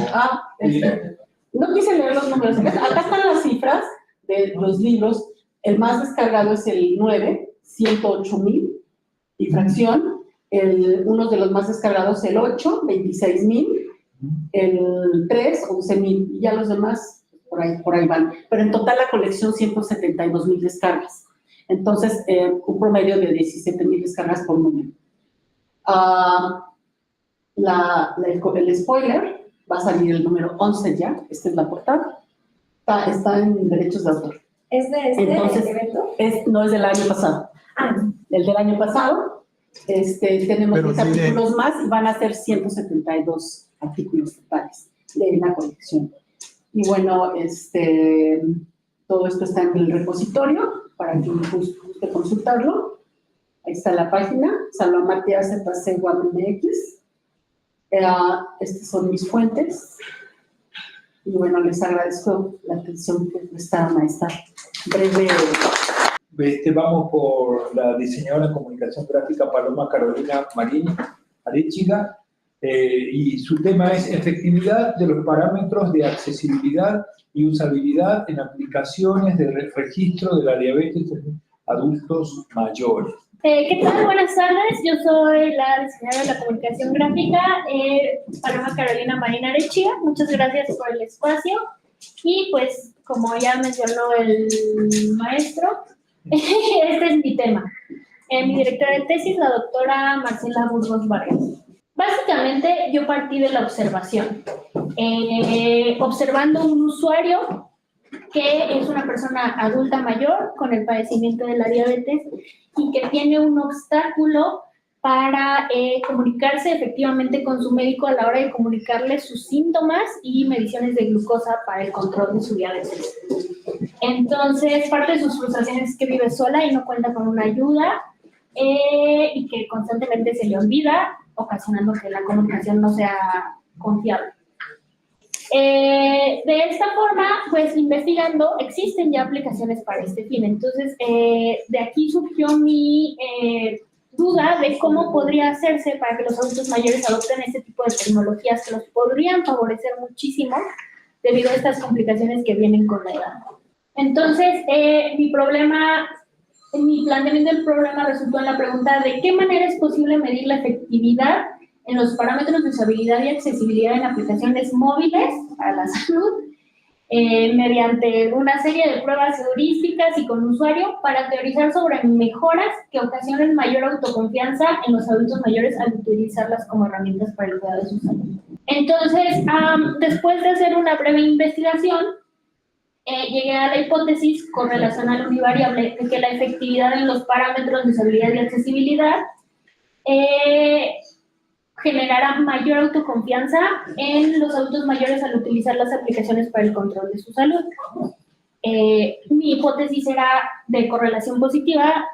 No quise leer los números. Acá están las cifras de los libros. El más descargado es el 9, 108,000 y fracción. Uno de los más descargados, el 8, 26,000. El 3, 11,000. Y ya los demás, por ahí van. Pero en total la colección, 172,000 descargas. Entonces, un promedio de 17,000 descargas por número. El spoiler va a salir el número 11 ya. Esta es la portada. Está en derechos de autor. ¿Es de Entonces, evento? No es del año pasado. El del año pasado, tenemos 10 artículos más y van a ser 172 artículos totales de la colección. Y bueno, todo esto está en el repositorio para quien guste consultarlo. Ahí está la página, Salva Matías ZC MX. Estas son mis fuentes. Y bueno, les agradezco la atención que prestaron a esta breve... Vamos por la diseñadora de comunicación gráfica Paloma Carolina Marín Arechiga, y su tema es efectividad de los parámetros de accesibilidad y usabilidad en aplicaciones de registro de la diabetes en adultos mayores. ¿Qué tal? Buenas tardes, yo soy la diseñadora de la comunicación gráfica, Paloma Carolina Marín Arechiga. Muchas gracias por el espacio y pues como ya mencionó el maestro, este es mi tema. Mi directora de tesis, la doctora Marcela Burgos Vargas. Básicamente yo partí de la observación, observando un usuario que es una persona adulta mayor con el padecimiento de la diabetes y que tiene un obstáculo para comunicarse efectivamente con su médico a la hora de comunicarle sus síntomas y mediciones de glucosa para el control de su diabetes. Entonces, parte de sus frustraciones es que vive sola y no cuenta con una ayuda y que constantemente se le olvida, ocasionando que la comunicación no sea confiable. De esta forma, pues investigando, existen ya aplicaciones para este fin. Entonces, de aquí surgió mi duda de cómo podría hacerse para que los adultos mayores adopten este tipo de tecnologías que los podrían favorecer muchísimo debido a estas complicaciones que vienen con la edad. Entonces, mi planteamiento del problema resultó en la pregunta de qué manera es posible medir la efectividad en los parámetros de usabilidad y accesibilidad en aplicaciones móviles para la salud, mediante una serie de pruebas heurísticas y con usuario para teorizar sobre mejoras que ocasionen mayor autoconfianza en los adultos mayores al utilizarlas como herramientas para el cuidado de su salud. Entonces, después de hacer una breve investigación, llegué a la hipótesis correlacional univariable de que la efectividad en los parámetros de usabilidad y accesibilidad generará mayor autoconfianza en los adultos mayores al utilizar las aplicaciones para el control de su salud. Mi hipótesis era de correlación positiva,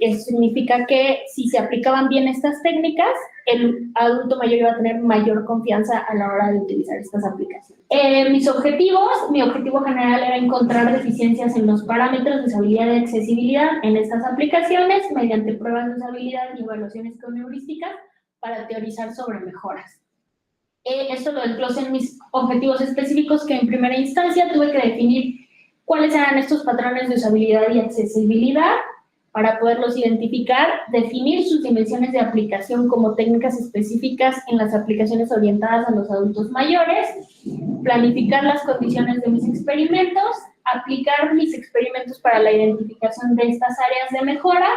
eso significa que si se aplicaban bien estas técnicas, el adulto mayor iba a tener mayor confianza a la hora de utilizar estas aplicaciones. Mi objetivo general era encontrar deficiencias en los parámetros de usabilidad y accesibilidad en estas aplicaciones mediante pruebas de usabilidad y evaluaciones con heurísticas para teorizar sobre mejoras. Esto lo desglosé en mis objetivos específicos, que en primera instancia tuve que definir cuáles eran estos patrones de usabilidad y accesibilidad para poderlos identificar, definir sus dimensiones de aplicación como técnicas específicas en las aplicaciones orientadas a los adultos mayores, planificar las condiciones de mis experimentos, aplicar mis experimentos para la identificación de estas áreas de mejora,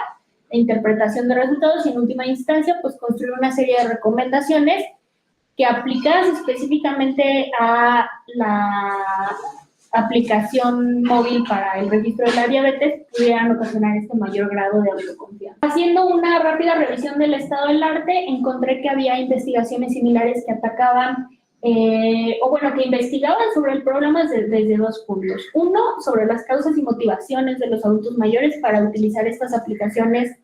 e interpretación de resultados y en última instancia pues construir una serie de recomendaciones que aplicadas específicamente a la aplicación móvil para el registro de la diabetes pudieran ocasionar este mayor grado de autoconfianza. Haciendo una rápida revisión del estado del arte, encontré que había investigaciones similares que atacaban, que investigaban sobre el problema desde dos puntos. Uno, sobre las causas y motivaciones de los adultos mayores para utilizar estas aplicaciones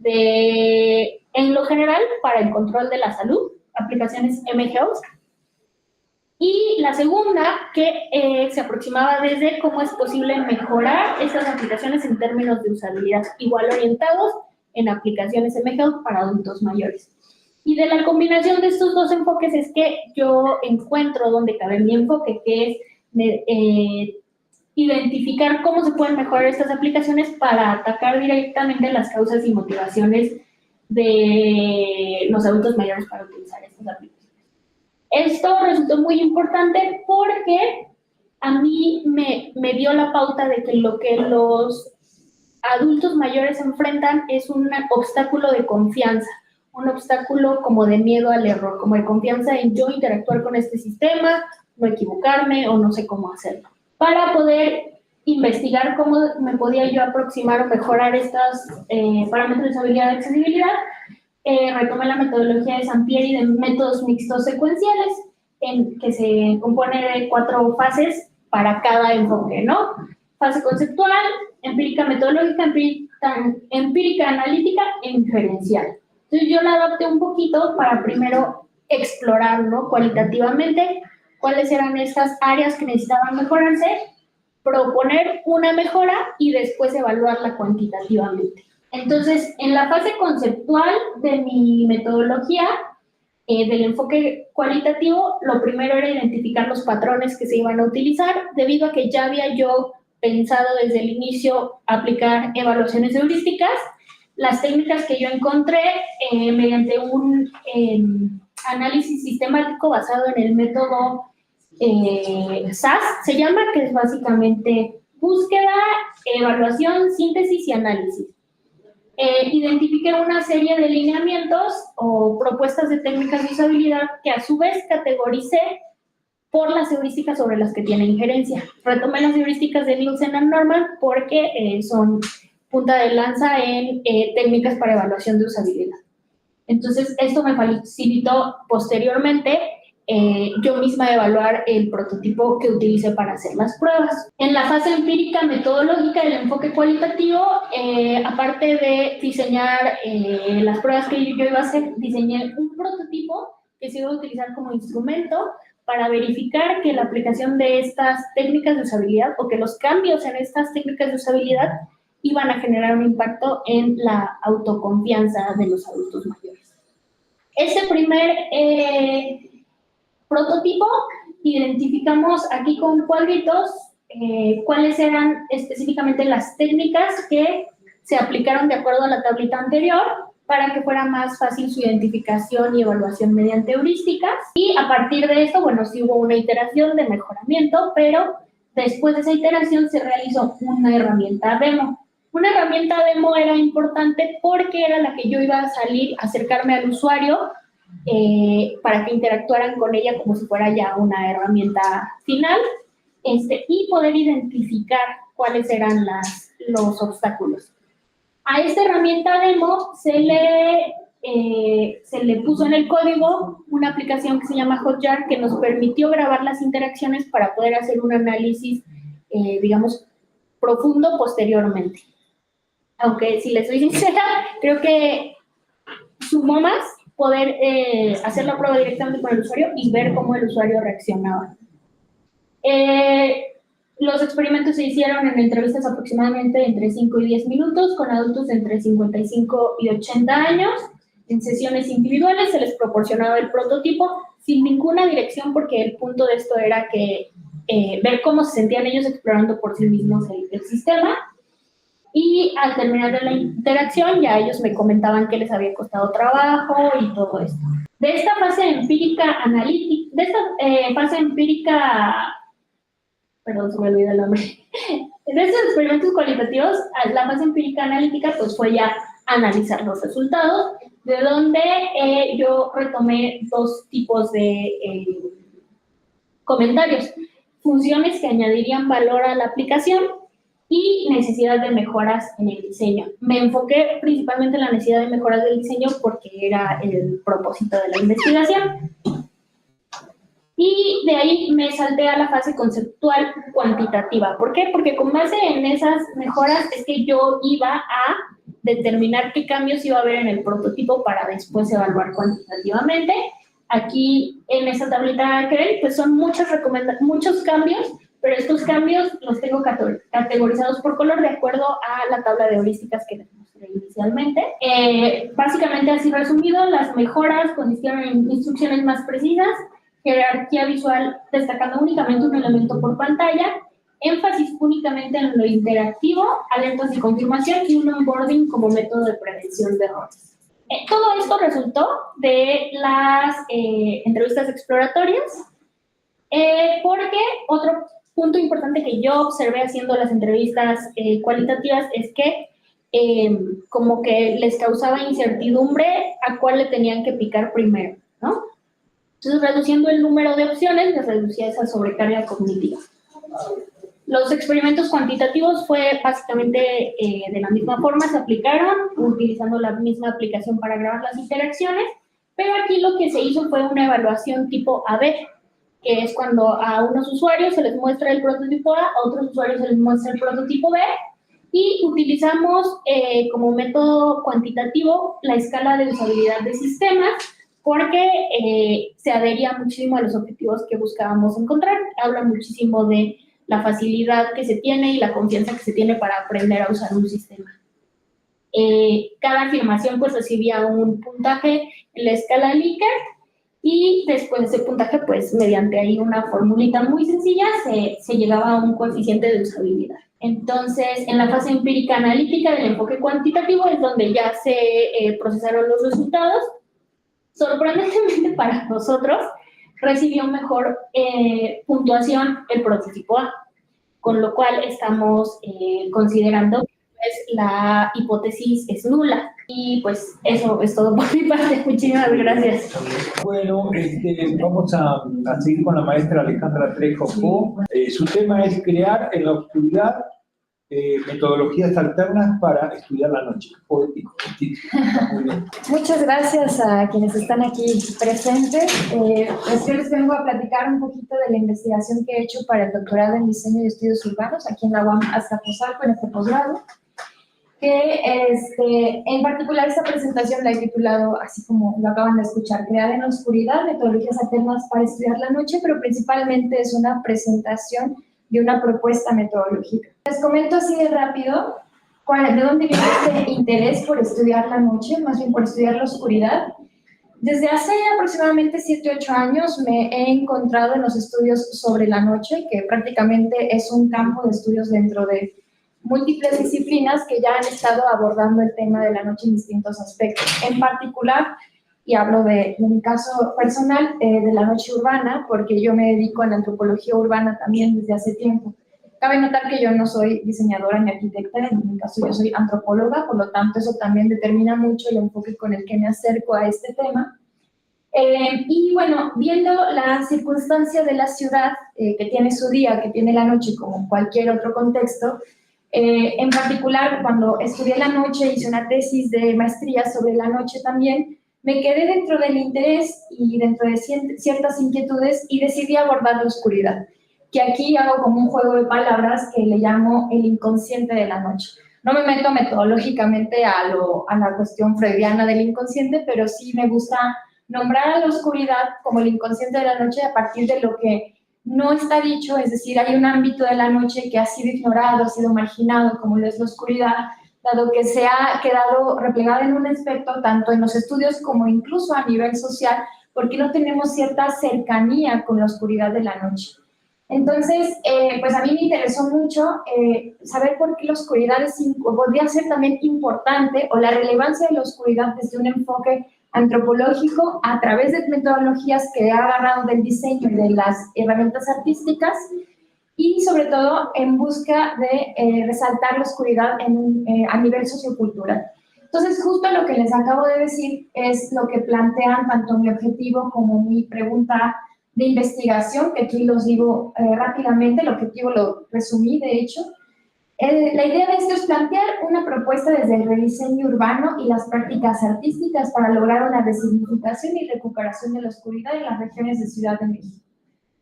en lo general, para el control de la salud, aplicaciones mHealth. Y la segunda, que se aproximaba desde cómo es posible mejorar estas aplicaciones en términos de usabilidad, igual orientados en aplicaciones mHealth para adultos mayores. Y de la combinación de estos dos enfoques es que yo encuentro donde cabe mi enfoque, que es identificar cómo se pueden mejorar estas aplicaciones para atacar directamente las causas y motivaciones de los adultos mayores para utilizar estas aplicaciones. Esto resultó muy importante porque a mí me dio la pauta de que lo que los adultos mayores enfrentan es un obstáculo de confianza, un obstáculo como de miedo al error, como de confianza en yo interactuar con este sistema, no equivocarme o no sé cómo hacerlo. Para poder investigar cómo me podía yo aproximar o mejorar estos parámetros de usabilidad y accesibilidad, retomé la metodología de Sampieri de métodos mixtos secuenciales, que se compone de 4 fases para cada enfoque, ¿no? Fase conceptual, empírica metodológica, empírica analítica e inferencial. Entonces yo la adapté un poquito para primero explorar, ¿no? Cualitativamente cuáles eran estas áreas que necesitaban mejorarse, proponer una mejora y después evaluarla cuantitativamente. Entonces, en la fase conceptual de mi metodología, del enfoque cualitativo, lo primero era identificar los patrones que se iban a utilizar, debido a que ya había yo pensado desde el inicio aplicar evaluaciones heurísticas. Las técnicas que yo encontré mediante un análisis sistemático basado en el método SAS, se llama, que es básicamente búsqueda, evaluación, síntesis y análisis. Identifiqué una serie de lineamientos o propuestas de técnicas de usabilidad que a su vez categoricé por las heurísticas sobre las que tiene injerencia. Retomé las heurísticas de Nielsen and Norman porque son punta de lanza en técnicas para evaluación de usabilidad. Entonces, esto me facilitó posteriormente yo misma evaluar el prototipo que utilicé para hacer las pruebas. En la fase empírica metodológica del enfoque cualitativo, aparte de diseñar las pruebas que yo iba a hacer, diseñé un prototipo que se iba a utilizar como instrumento para verificar que la aplicación de estas técnicas de usabilidad o que los cambios en estas técnicas de usabilidad iban a generar un impacto en la autoconfianza de los adultos mayores. Este primer prototipo, identificamos aquí con cuadritos cuáles eran específicamente las técnicas que se aplicaron de acuerdo a la tablita anterior para que fuera más fácil su identificación y evaluación mediante heurísticas. Y a partir de esto, bueno, sí hubo una iteración de mejoramiento, pero después de esa iteración se realizó una herramienta demo. Una herramienta demo era importante porque era la que yo iba a acercarme al usuario para que interactuaran con ella como si fuera ya una herramienta final, y poder identificar cuáles eran los obstáculos. A esta herramienta demo se le puso en el código una aplicación que se llama Hotjar, que nos permitió grabar las interacciones para poder hacer un análisis digamos, profundo posteriormente. Aunque, si les soy sincera, creo que sumó más poder hacer la prueba directamente con el usuario y ver cómo el usuario reaccionaba. Los experimentos se hicieron en entrevistas aproximadamente entre 5 y 10 minutos con adultos entre 55 y 80 años. En sesiones individuales se les proporcionaba el prototipo sin ninguna dirección, porque el punto de esto era que ver cómo se sentían ellos explorando por sí mismos el sistema. Y al terminar de la interacción ya ellos me comentaban que les había costado trabajo y todo esto. De esta fase empírica perdón, se me olvidó el nombre. De estos experimentos cualitativos, la fase empírica analítica pues fue ya analizar los resultados, de donde yo retomé dos tipos de comentarios: funciones que añadirían valor a la aplicación y necesidad de mejoras en el diseño. Me enfoqué principalmente en la necesidad de mejoras del diseño porque era el propósito de la investigación. Y de ahí me salté a la fase conceptual cuantitativa. ¿Por qué? Porque con base en esas mejoras es que yo iba a determinar qué cambios iba a haber en el prototipo para después evaluar cuantitativamente. Aquí en esta tablita que ven, pues son muchos cambios, pero estos cambios los tengo categorizados por color de acuerdo a la tabla de heurísticas que les mostré inicialmente. Básicamente, así resumido, las mejoras consistieron en instrucciones más precisas, jerarquía visual destacando únicamente un elemento por pantalla, énfasis únicamente en lo interactivo, alertas de confirmación y un onboarding como método de prevención de errores. Todo esto resultó de las entrevistas exploratorias, porque otro punto importante que yo observé haciendo las entrevistas cualitativas es que como que les causaba incertidumbre a cuál le tenían que picar primero, ¿no? Entonces, reduciendo el número de opciones, les reducía esa sobrecarga cognitiva. Los experimentos cuantitativos fue básicamente de la misma forma, se aplicaron utilizando la misma aplicación para grabar las interacciones, pero aquí lo que se hizo fue una evaluación tipo A-B, que es cuando a unos usuarios se les muestra el prototipo A, a otros usuarios se les muestra el prototipo B, y utilizamos como método cuantitativo la escala de usabilidad de sistemas, porque se adhería muchísimo a los objetivos que buscábamos encontrar. Habla muchísimo de la facilidad que se tiene y la confianza que se tiene para aprender a usar un sistema. Cada afirmación pues recibía un puntaje en la escala Likert, y después de ese puntaje, pues mediante ahí una formulita muy sencilla, se llegaba a un coeficiente de usabilidad. Entonces, en la fase empírica analítica del enfoque cuantitativo es donde ya se procesaron los resultados. Sorprendentemente para nosotros, recibió mejor puntuación el prototipo A, con lo cual estamos considerando que pues, la hipótesis es nula. Y pues eso es todo por mi parte. Muchísimas gracias. Bueno, vamos a seguir con la maestra Alejandra Trejo. Su tema es crear en la oscuridad metodologías alternas para estudiar la noche. Poético. Muy bien. Muchas gracias a quienes están aquí presentes. Pues yo les vengo a platicar un poquito de la investigación que he hecho para el doctorado en diseño y estudios urbanos aquí en la UAM Azcapotzalco, en este posgrado. En particular esta presentación la he titulado, así como lo acaban de escuchar, Crear en la oscuridad, metodologías alternas para estudiar la noche, pero principalmente es una presentación de una propuesta metodológica. Les comento así de rápido de dónde viene este interés por estudiar la noche, más bien por estudiar la oscuridad. Desde hace aproximadamente 7 u 8 años me he encontrado en los estudios sobre la noche, que prácticamente es un campo de estudios dentro de múltiples disciplinas que ya han estado abordando el tema de la noche en distintos aspectos. En particular, y hablo de mi caso personal, de la noche urbana, porque yo me dedico a la antropología urbana también desde hace tiempo. Cabe notar que yo no soy diseñadora ni arquitecta, en mi caso yo soy antropóloga, por lo tanto eso también determina mucho el enfoque con el que me acerco a este tema. Y bueno, viendo la circunstancia de la ciudad, que tiene su día, que tiene la noche, como cualquier otro contexto, en particular cuando estudié la noche, hice una tesis de maestría sobre la noche también, me quedé dentro del interés y dentro de ciertas inquietudes y decidí abordar la oscuridad. que aquí hago como un juego de palabras que le llamo el inconsciente de la noche. No me meto metodológicamente a la cuestión freudiana del inconsciente, pero sí me gusta nombrar a la oscuridad como el inconsciente de la noche a partir de lo que no está dicho, es decir, hay un ámbito de la noche que ha sido ignorado, ha sido marginado, como lo es la oscuridad, dado que se ha quedado replegado en un aspecto, tanto en los estudios como incluso a nivel social, porque no tenemos cierta cercanía con la oscuridad de la noche. Entonces, pues a mí me interesó mucho saber por qué la oscuridad podría ser también importante, o la relevancia de la oscuridad desde un enfoque antropológico a través de metodologías que he agarrado del diseño y de las herramientas artísticas, y sobre todo en busca de resaltar la oscuridad a nivel sociocultural. Entonces, justo lo que les acabo de decir es lo que plantean tanto mi objetivo como mi pregunta de investigación, que aquí los digo rápidamente, el objetivo lo resumí, de hecho. La idea de esto es plantear una propuesta desde el rediseño urbano y las prácticas artísticas para lograr una resignificación y recuperación de la oscuridad en las regiones de Ciudad de México.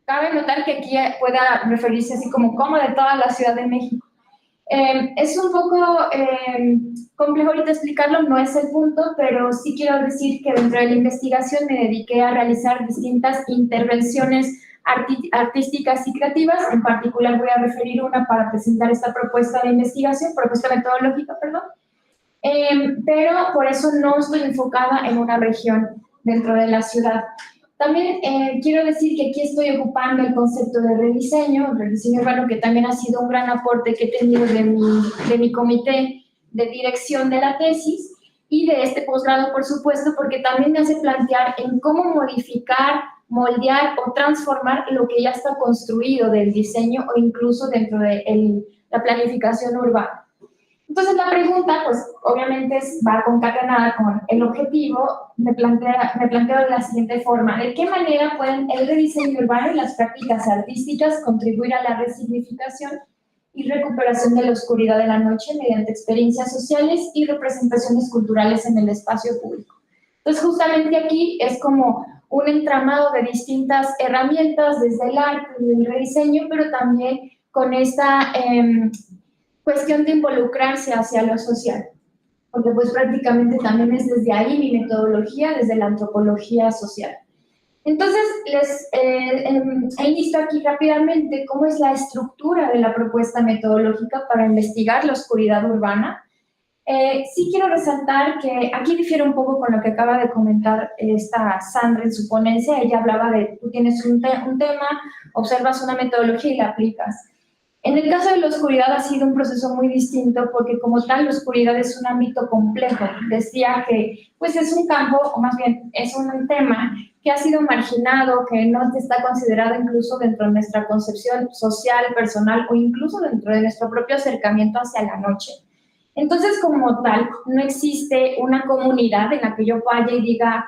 Cabe notar que aquí pueda referirse así como de toda la Ciudad de México. Es un poco complejo ahorita explicarlo, no es el punto, pero sí quiero decir que dentro de la investigación me dediqué a realizar distintas intervenciones artísticas y creativas. En particular voy a referir una para presentar esta propuesta de investigación, propuesta metodológica, perdón. Pero por eso no estoy enfocada en una región dentro de la ciudad. También quiero decir que aquí estoy ocupando el concepto de rediseño urbano, que también ha sido un gran aporte que he tenido de mi comité de dirección de la tesis y de este posgrado, por supuesto, porque también me hace plantear en cómo modificar, moldear o transformar lo que ya está construido del diseño o incluso dentro de la planificación urbana. Entonces la pregunta, pues obviamente va concatenada con el objetivo. Me planteo de la siguiente forma: ¿de qué manera pueden el rediseño urbano y las prácticas artísticas contribuir a la resignificación y recuperación de la oscuridad de la noche mediante experiencias sociales y representaciones culturales en el espacio público? Entonces justamente aquí es como un entramado de distintas herramientas, desde el arte, del rediseño, pero también con esta cuestión de involucrarse hacia lo social, porque pues prácticamente también es desde ahí mi metodología, desde la antropología social. Entonces, les inicio aquí rápidamente cómo es la estructura de la propuesta metodológica para investigar la oscuridad urbana. Sí quiero resaltar que aquí difiere un poco con lo que acaba de comentar esta Sandra en su ponencia. Ella hablaba de, tú tienes un tema, observas una metodología y la aplicas. En el caso de la oscuridad ha sido un proceso muy distinto, porque como tal la oscuridad es un ámbito complejo. Decía que pues es un campo, o más bien es un tema que ha sido marginado, que no está considerado incluso dentro de nuestra concepción social, personal o incluso dentro de nuestro propio acercamiento hacia la noche. Entonces, como tal, no existe una comunidad en la que yo vaya y diga,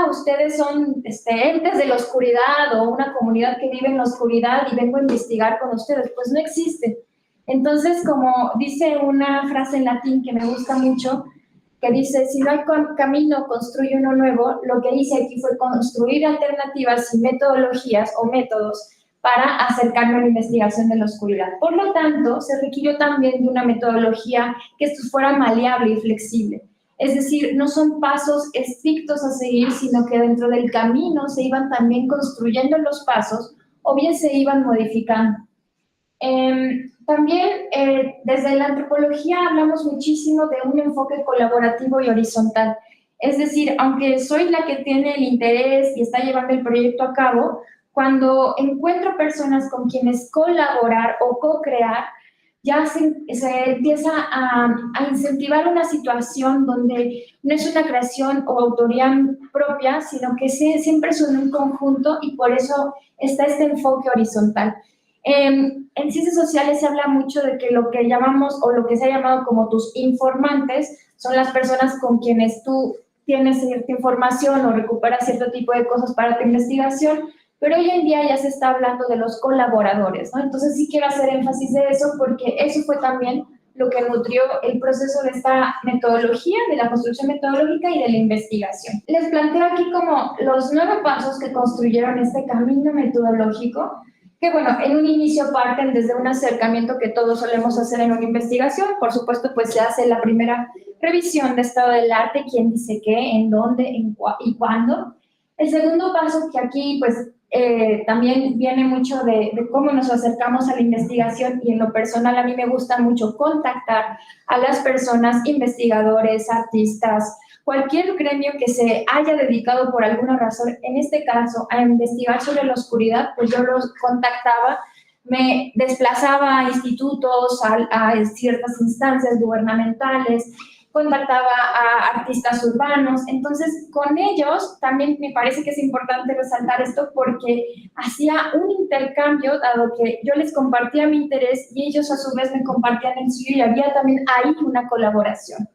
ustedes son entes de la oscuridad, o una comunidad que vive en la oscuridad y vengo a investigar con ustedes. Pues no existe. Entonces, como dice una frase en latín que me gusta mucho, que dice, si no hay camino, construye uno nuevo. Lo que hice aquí fue construir alternativas y metodologías o métodos para acercarme a la investigación de la oscuridad. Por lo tanto, se requirió también de una metodología que esto fuera maleable y flexible. Es decir, no son pasos estrictos a seguir, sino que dentro del camino se iban también construyendo los pasos o bien se iban modificando. También desde la antropología hablamos muchísimo de un enfoque colaborativo y horizontal. Es decir, aunque soy la que tiene el interés y está llevando el proyecto a cabo, cuando encuentro personas con quienes colaborar o co-crear, ya se empieza a incentivar una situación donde no es una creación o autoría propia, sino que siempre son un conjunto, y por eso está este enfoque horizontal. En ciencias sociales se habla mucho de que lo que llamamos, o lo que se ha llamado como tus informantes, son las personas con quienes tú tienes cierta información o recuperas cierto tipo de cosas para tu investigación, pero hoy en día ya se está hablando de los colaboradores, ¿no? Entonces sí quiero hacer énfasis de eso, porque eso fue también lo que nutrió el proceso de esta metodología, de la construcción metodológica y de la investigación. Les planteo aquí como los 9 pasos que construyeron este camino metodológico, que bueno, en un inicio parten desde un acercamiento que todos solemos hacer en una investigación. Por supuesto, pues se hace la primera revisión de estado del arte, quién dice qué, en dónde, y cuándo. El segundo paso, que aquí pues también viene mucho de cómo nos acercamos a la investigación, y en lo personal a mí me gusta mucho contactar a las personas, investigadores, artistas, cualquier gremio que se haya dedicado por alguna razón, en este caso, a investigar sobre la oscuridad, pues yo los contactaba, me desplazaba a institutos, a ciertas instancias gubernamentales, contactaba a artistas urbanos. Entonces, con ellos también me parece que es importante resaltar esto, porque hacía un intercambio, dado que yo les compartía mi interés y ellos a su vez me compartían el suyo, y había también ahí una colaboración.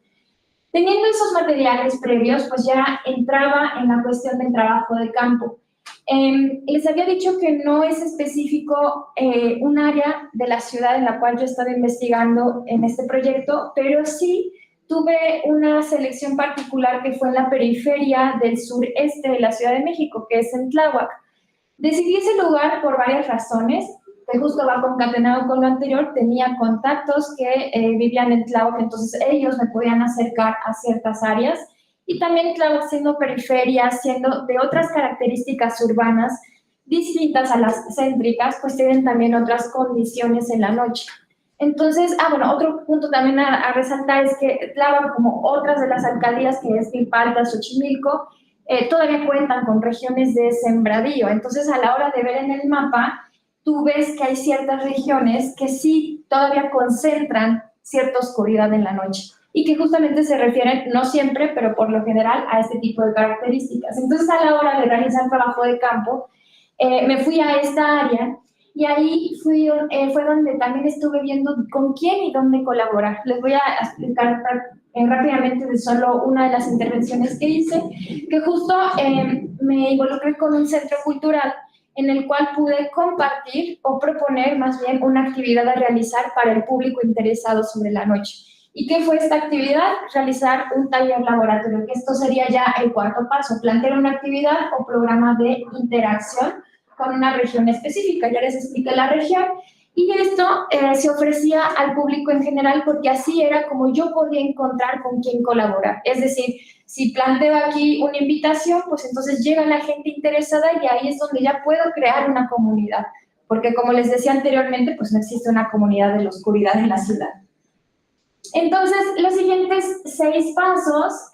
Teniendo esos materiales previos, pues ya entraba en la cuestión del trabajo de campo. Les había dicho que no es específico un área de la ciudad en la cual yo estaba investigando en este proyecto, pero sí tuve una selección particular que fue en la periferia del sureste de la Ciudad de México, que es en Tláhuac. Decidí ese lugar por varias razones, que justo va concatenado con lo anterior. Tenía contactos que vivían en Tláhuac, entonces ellos me podían acercar a ciertas áreas, y también Tláhuac, siendo periferia, siendo de otras características urbanas distintas a las céntricas, pues tienen también otras condiciones en la noche. Entonces, bueno, otro punto también a resaltar es que Tláhuac, como otras de las alcaldías, que es Milpalta, Xochimilco, todavía cuentan con regiones de sembradío. Entonces, a la hora de ver en el mapa, tú ves que hay ciertas regiones que sí todavía concentran cierta oscuridad en la noche, y que justamente se refieren, no siempre, pero por lo general, a este tipo de características. Entonces, a la hora de realizar trabajo de campo, me fui a esta área, y ahí fue donde también estuve viendo con quién y dónde colaborar. Les voy a explicar rápidamente de solo una de las intervenciones que hice, que justo me involucré con un centro cultural en el cual pude compartir o proponer más bien una actividad a realizar para el público interesado sobre la noche. ¿Y qué fue esta actividad? Realizar un taller laboratorio, que esto sería ya el cuarto paso, plantear una actividad o programa de interacción con una región específica. Ya les expliqué la región, y esto se ofrecía al público en general, porque así era como yo podía encontrar con quién colaborar. Es decir, si planteo aquí una invitación, pues entonces llega la gente interesada, y ahí es donde ya puedo crear una comunidad, porque como les decía anteriormente, pues no existe una comunidad de la oscuridad en la ciudad. Entonces, los siguientes 6 pasos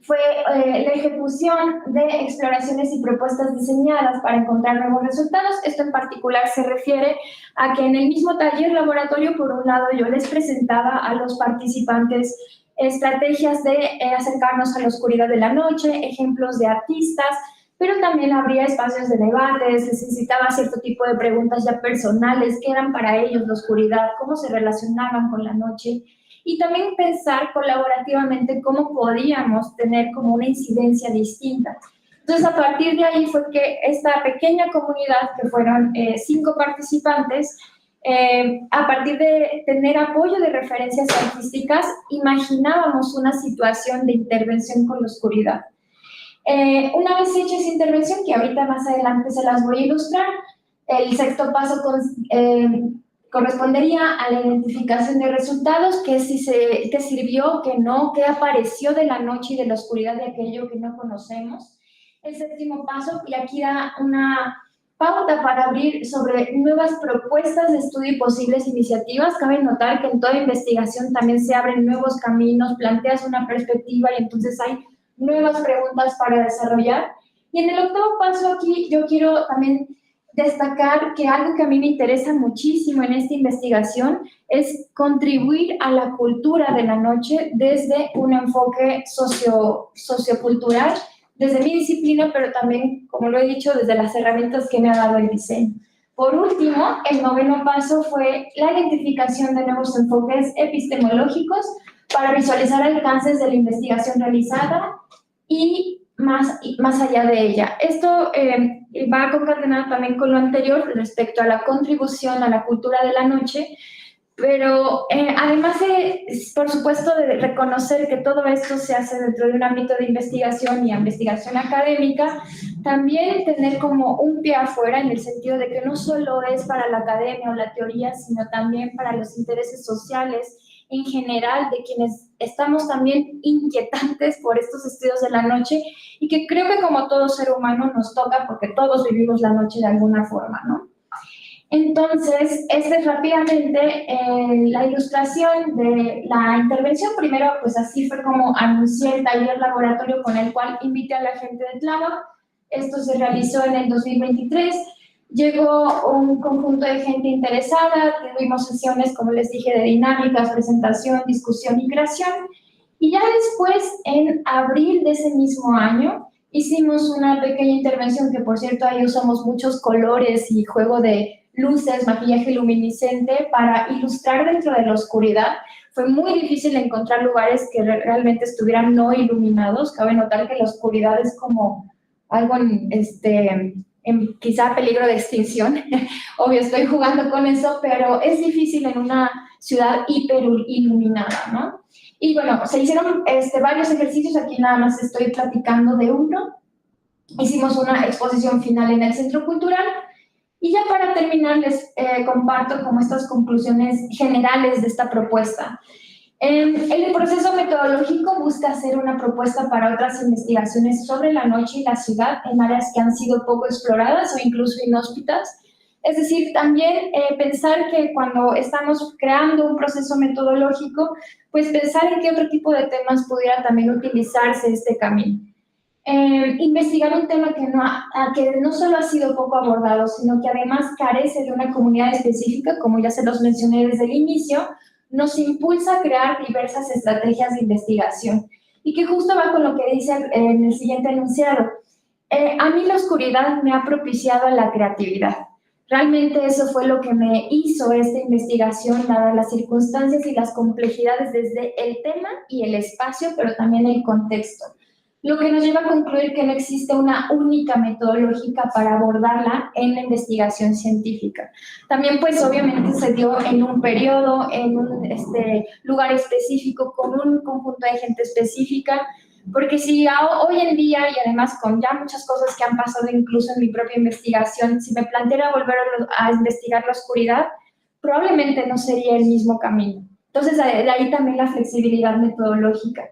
fue la ejecución de exploraciones y propuestas diseñadas para encontrar nuevos resultados. Esto en particular se refiere a que en el mismo taller laboratorio, por un lado, yo les presentaba a los participantes estrategias de acercarnos a la oscuridad de la noche, ejemplos de artistas, pero también habría espacios de debate, se necesitaba cierto tipo de preguntas ya personales, qué eran para ellos la oscuridad, cómo se relacionaban con la noche, y también pensar colaborativamente cómo podíamos tener como una incidencia distinta. Entonces, a partir de ahí fue que esta pequeña comunidad, que fueron 5 participantes, a partir de tener apoyo de referencias artísticas, imaginábamos una situación de intervención con la oscuridad. Una vez hecha esa intervención, que ahorita más adelante se las voy a ilustrar, el sexto paso correspondería a la identificación de resultados, qué sirvió, qué no, qué apareció de la noche y de la oscuridad de aquello que no conocemos. El séptimo paso, y aquí da una pauta para abrir sobre nuevas propuestas de estudio y posibles iniciativas. Cabe notar que en toda investigación también se abren nuevos caminos, planteas una perspectiva y entonces hay nuevas preguntas para desarrollar. Y en el octavo paso aquí yo quiero también destacar que algo que a mí me interesa muchísimo en esta investigación es contribuir a la cultura de la noche desde un enfoque sociocultural, desde mi disciplina, pero también, como lo he dicho, desde las herramientas que me ha dado el diseño. Por último, el noveno paso fue la identificación de nuevos enfoques epistemológicos para visualizar alcances de la investigación realizada y más allá de ella. Esto va concatenado también con lo anterior respecto a la contribución a la cultura de la noche, Pero además por supuesto, de reconocer que todo esto se hace dentro de un ámbito de investigación y investigación académica, también tener como un pie afuera en el sentido de que no solo es para la academia o la teoría, sino también para los intereses sociales en general de quienes estamos también inquietantes por estos estudios de la noche y que creo que como todo ser humano nos toca porque todos vivimos la noche de alguna forma, ¿no? Entonces, rápidamente la ilustración de la intervención. Primero, pues así fue como anuncié el taller laboratorio con el cual invité a la gente de Tláhuac. Esto se realizó en el 2023. Llegó un conjunto de gente interesada, tuvimos sesiones, como les dije, de dinámicas, presentación, discusión y creación. Y ya después, en abril de ese mismo año, hicimos una pequeña intervención que, por cierto, ahí usamos muchos colores y juego de luces, maquillaje luminiscente para ilustrar dentro de la oscuridad. Fue muy difícil encontrar lugares que realmente estuvieran no iluminados. Cabe notar que la oscuridad es como algo en quizá peligro de extinción. Obvio, estoy jugando con eso, pero es difícil en una ciudad hiperiluminada, ¿no? Y bueno, se hicieron varios ejercicios. Aquí nada más estoy platicando de uno. Hicimos una exposición final en el Centro Cultural. Y ya para terminar, les comparto como estas conclusiones generales de esta propuesta. El proceso metodológico busca hacer una propuesta para otras investigaciones sobre la noche y la ciudad en áreas que han sido poco exploradas o incluso inhóspitas. Es decir, también pensar que cuando estamos creando un proceso metodológico, pues pensar en qué otro tipo de temas pudiera también utilizarse este camino. Investigar un tema que no solo ha sido poco abordado, sino que además carece de una comunidad específica, como ya se los mencioné desde el inicio, nos impulsa a crear diversas estrategias de investigación. Y que justo va con lo que dice en el siguiente enunciado. A mí la oscuridad me ha propiciado la creatividad. Realmente eso fue lo que me hizo esta investigación, dadas las circunstancias y las complejidades desde el tema y el espacio, pero también el contexto. Lo que nos lleva a concluir que no existe una única metodológica para abordarla en la investigación científica. También, pues, obviamente se dio en un periodo, en un lugar específico, con un conjunto de gente específica, porque si hoy en día, y además con ya muchas cosas que han pasado incluso en mi propia investigación, si me planteara volver a investigar la oscuridad, probablemente no sería el mismo camino. Entonces, de ahí también la flexibilidad metodológica.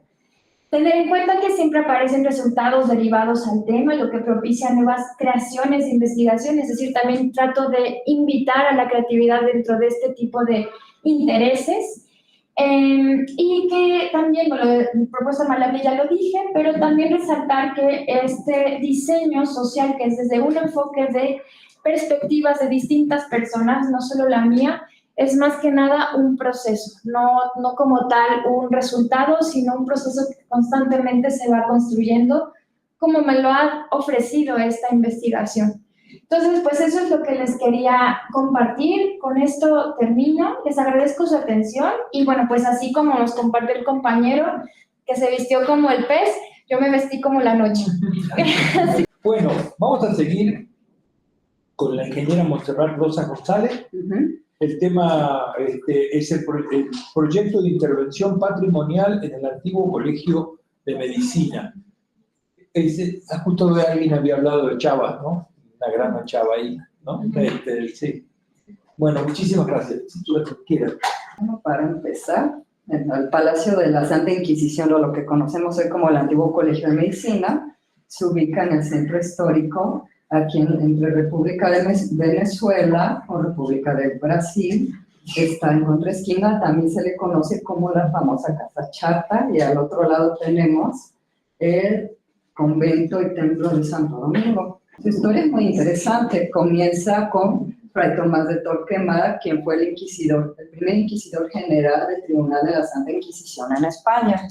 Tener en cuenta que siempre aparecen resultados derivados al tema, lo que propicia nuevas creaciones de investigación, es decir, también trato de invitar a la creatividad dentro de este tipo de intereses. Y que también, bueno, mi propuesta malable ya lo dije, pero también resaltar que este diseño social, que es desde un enfoque de perspectivas de distintas personas, no solo la mía, es más que nada un proceso, no como tal un resultado, sino un proceso que constantemente se va construyendo, como me lo ha ofrecido esta investigación. Entonces, pues eso es lo que les quería compartir. Con esto termino. Les agradezco su atención. Y bueno, pues así como nos compartió el compañero que se vistió como el pez, yo me vestí como la noche. Bueno, vamos a seguir con la ingeniera Montserrat Rosa González. El tema es el proyecto de intervención patrimonial en el antiguo Colegio de Medicina. Justo alguien había hablado de Chavas, ¿no? Una gran Chava ahí, ¿no? Sí. Bueno, muchísimas gracias. Si tú quieras. Bueno, para empezar, el Palacio de la Santa Inquisición, o lo que conocemos hoy como el antiguo Colegio de Medicina, se ubica en el centro histórico, aquí entre República de Venezuela o República del Brasil. Está en otra esquina, también se le conoce como la famosa Casa Chata, y al otro lado tenemos el convento y templo de Santo Domingo. Su historia es muy interesante. Comienza con Fray Tomás de Torquemada, quien fue el primer inquisidor general del Tribunal de la Santa Inquisición en España.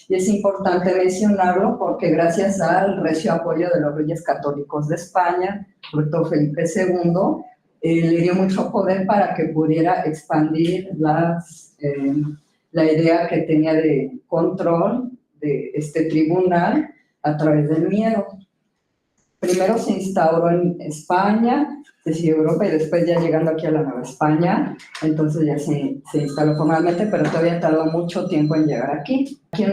Y es importante mencionarlo porque gracias al recio apoyo de los reyes católicos de España, sobre todo Felipe II, le dio mucho poder para que pudiera expandir la idea que tenía de control de este tribunal a través del miedo. primero se instauró en España, se siguió Europa y después ya llegando aquí a la Nueva España, entonces ya se instaló formalmente, pero todavía tardó mucho tiempo en llegar aquí. Aquí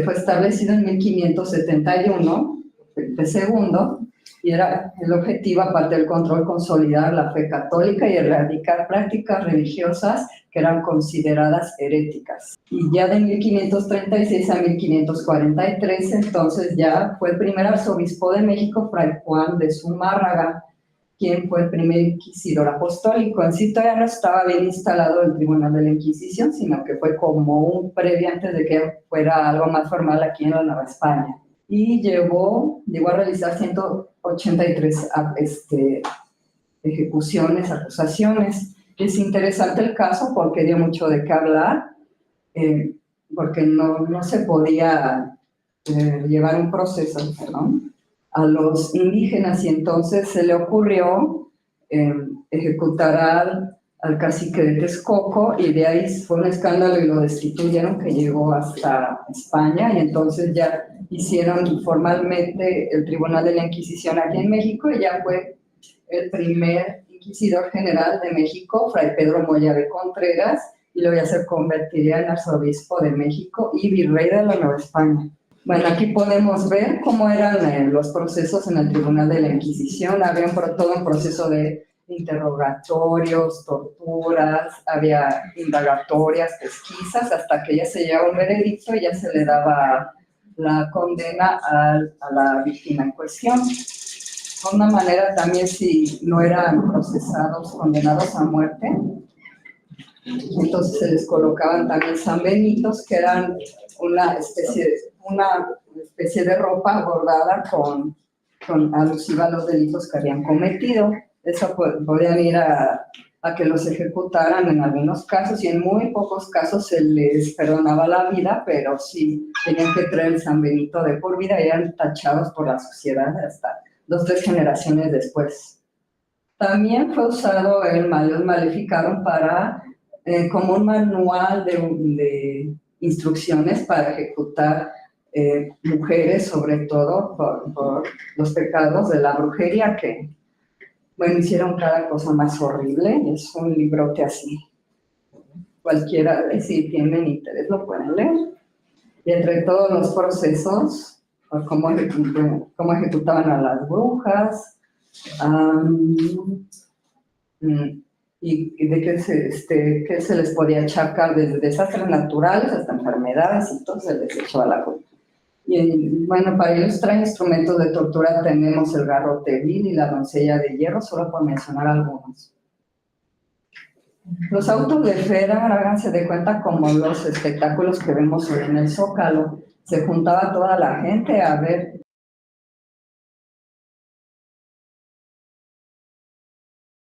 fue establecido en 1571, Felipe II, y era el objetivo, aparte del control, consolidar la fe católica y erradicar prácticas religiosas que eran consideradas heréticas. Y ya de 1536 a 1543, entonces ya fue el primer arzobispo de México, Fray Juan de Zumárraga, quien fue el primer inquisidor apostólico. En sí todavía no estaba bien instalado el Tribunal de la Inquisición, sino que fue como un previo antes de que fuera algo más formal aquí en la Nueva España. Y llegó a realizar 183 ejecuciones, acusaciones. Es interesante el caso porque dio mucho de qué hablar, porque no se podía llevar un proceso, a los indígenas, y entonces se le ocurrió ejecutar al cacique de Texcoco, y de ahí fue un escándalo y lo destituyeron, que llegó hasta España, y entonces ya hicieron formalmente el Tribunal de la Inquisición aquí en México, y ya fue el primer inquisidor general de México, Fray Pedro Moya de Contreras, y luego ya se convertiría en arzobispo de México y virrey de la Nueva España. Bueno, aquí podemos ver cómo eran los procesos en el Tribunal de la Inquisición. Había todo un proceso de interrogatorios, torturas, había indagatorias, pesquisas, hasta que ya se llegaba un veredicto y ya se le daba la condena a la víctima en cuestión. De una manera también, si no eran procesados, condenados a muerte, entonces se les colocaban también sanbenitos, que eran una especie de ropa bordada con alusiva a los delitos que habían cometido. Eso podían ir a que los ejecutaran en algunos casos, y en muy pocos casos se les perdonaba la vida, pero sí tenían que traer el sanbenito de por vida y eran tachados por la sociedad hasta 2 o 3 generaciones después. También fue usado el Malleus Maleficarum como un manual de instrucciones para ejecutar mujeres, sobre todo por los pecados de la brujería, que, bueno, hicieron cada cosa más horrible. Es un librote así. Cualquiera, si tienen interés, lo pueden leer. Y entre todos los procesos, cómo ejecutaban a las brujas, y de qué se les podía achacar, desde desastres naturales hasta enfermedades, y todo se les echó a la culpa. Y bueno, para ilustrar instrumentos de tortura tenemos el garrote vil y la doncella de hierro, solo por mencionar algunos. Los autos de fe eran, háganse de cuenta, como los espectáculos que vemos hoy en el Zócalo. Se juntaba toda la gente a ver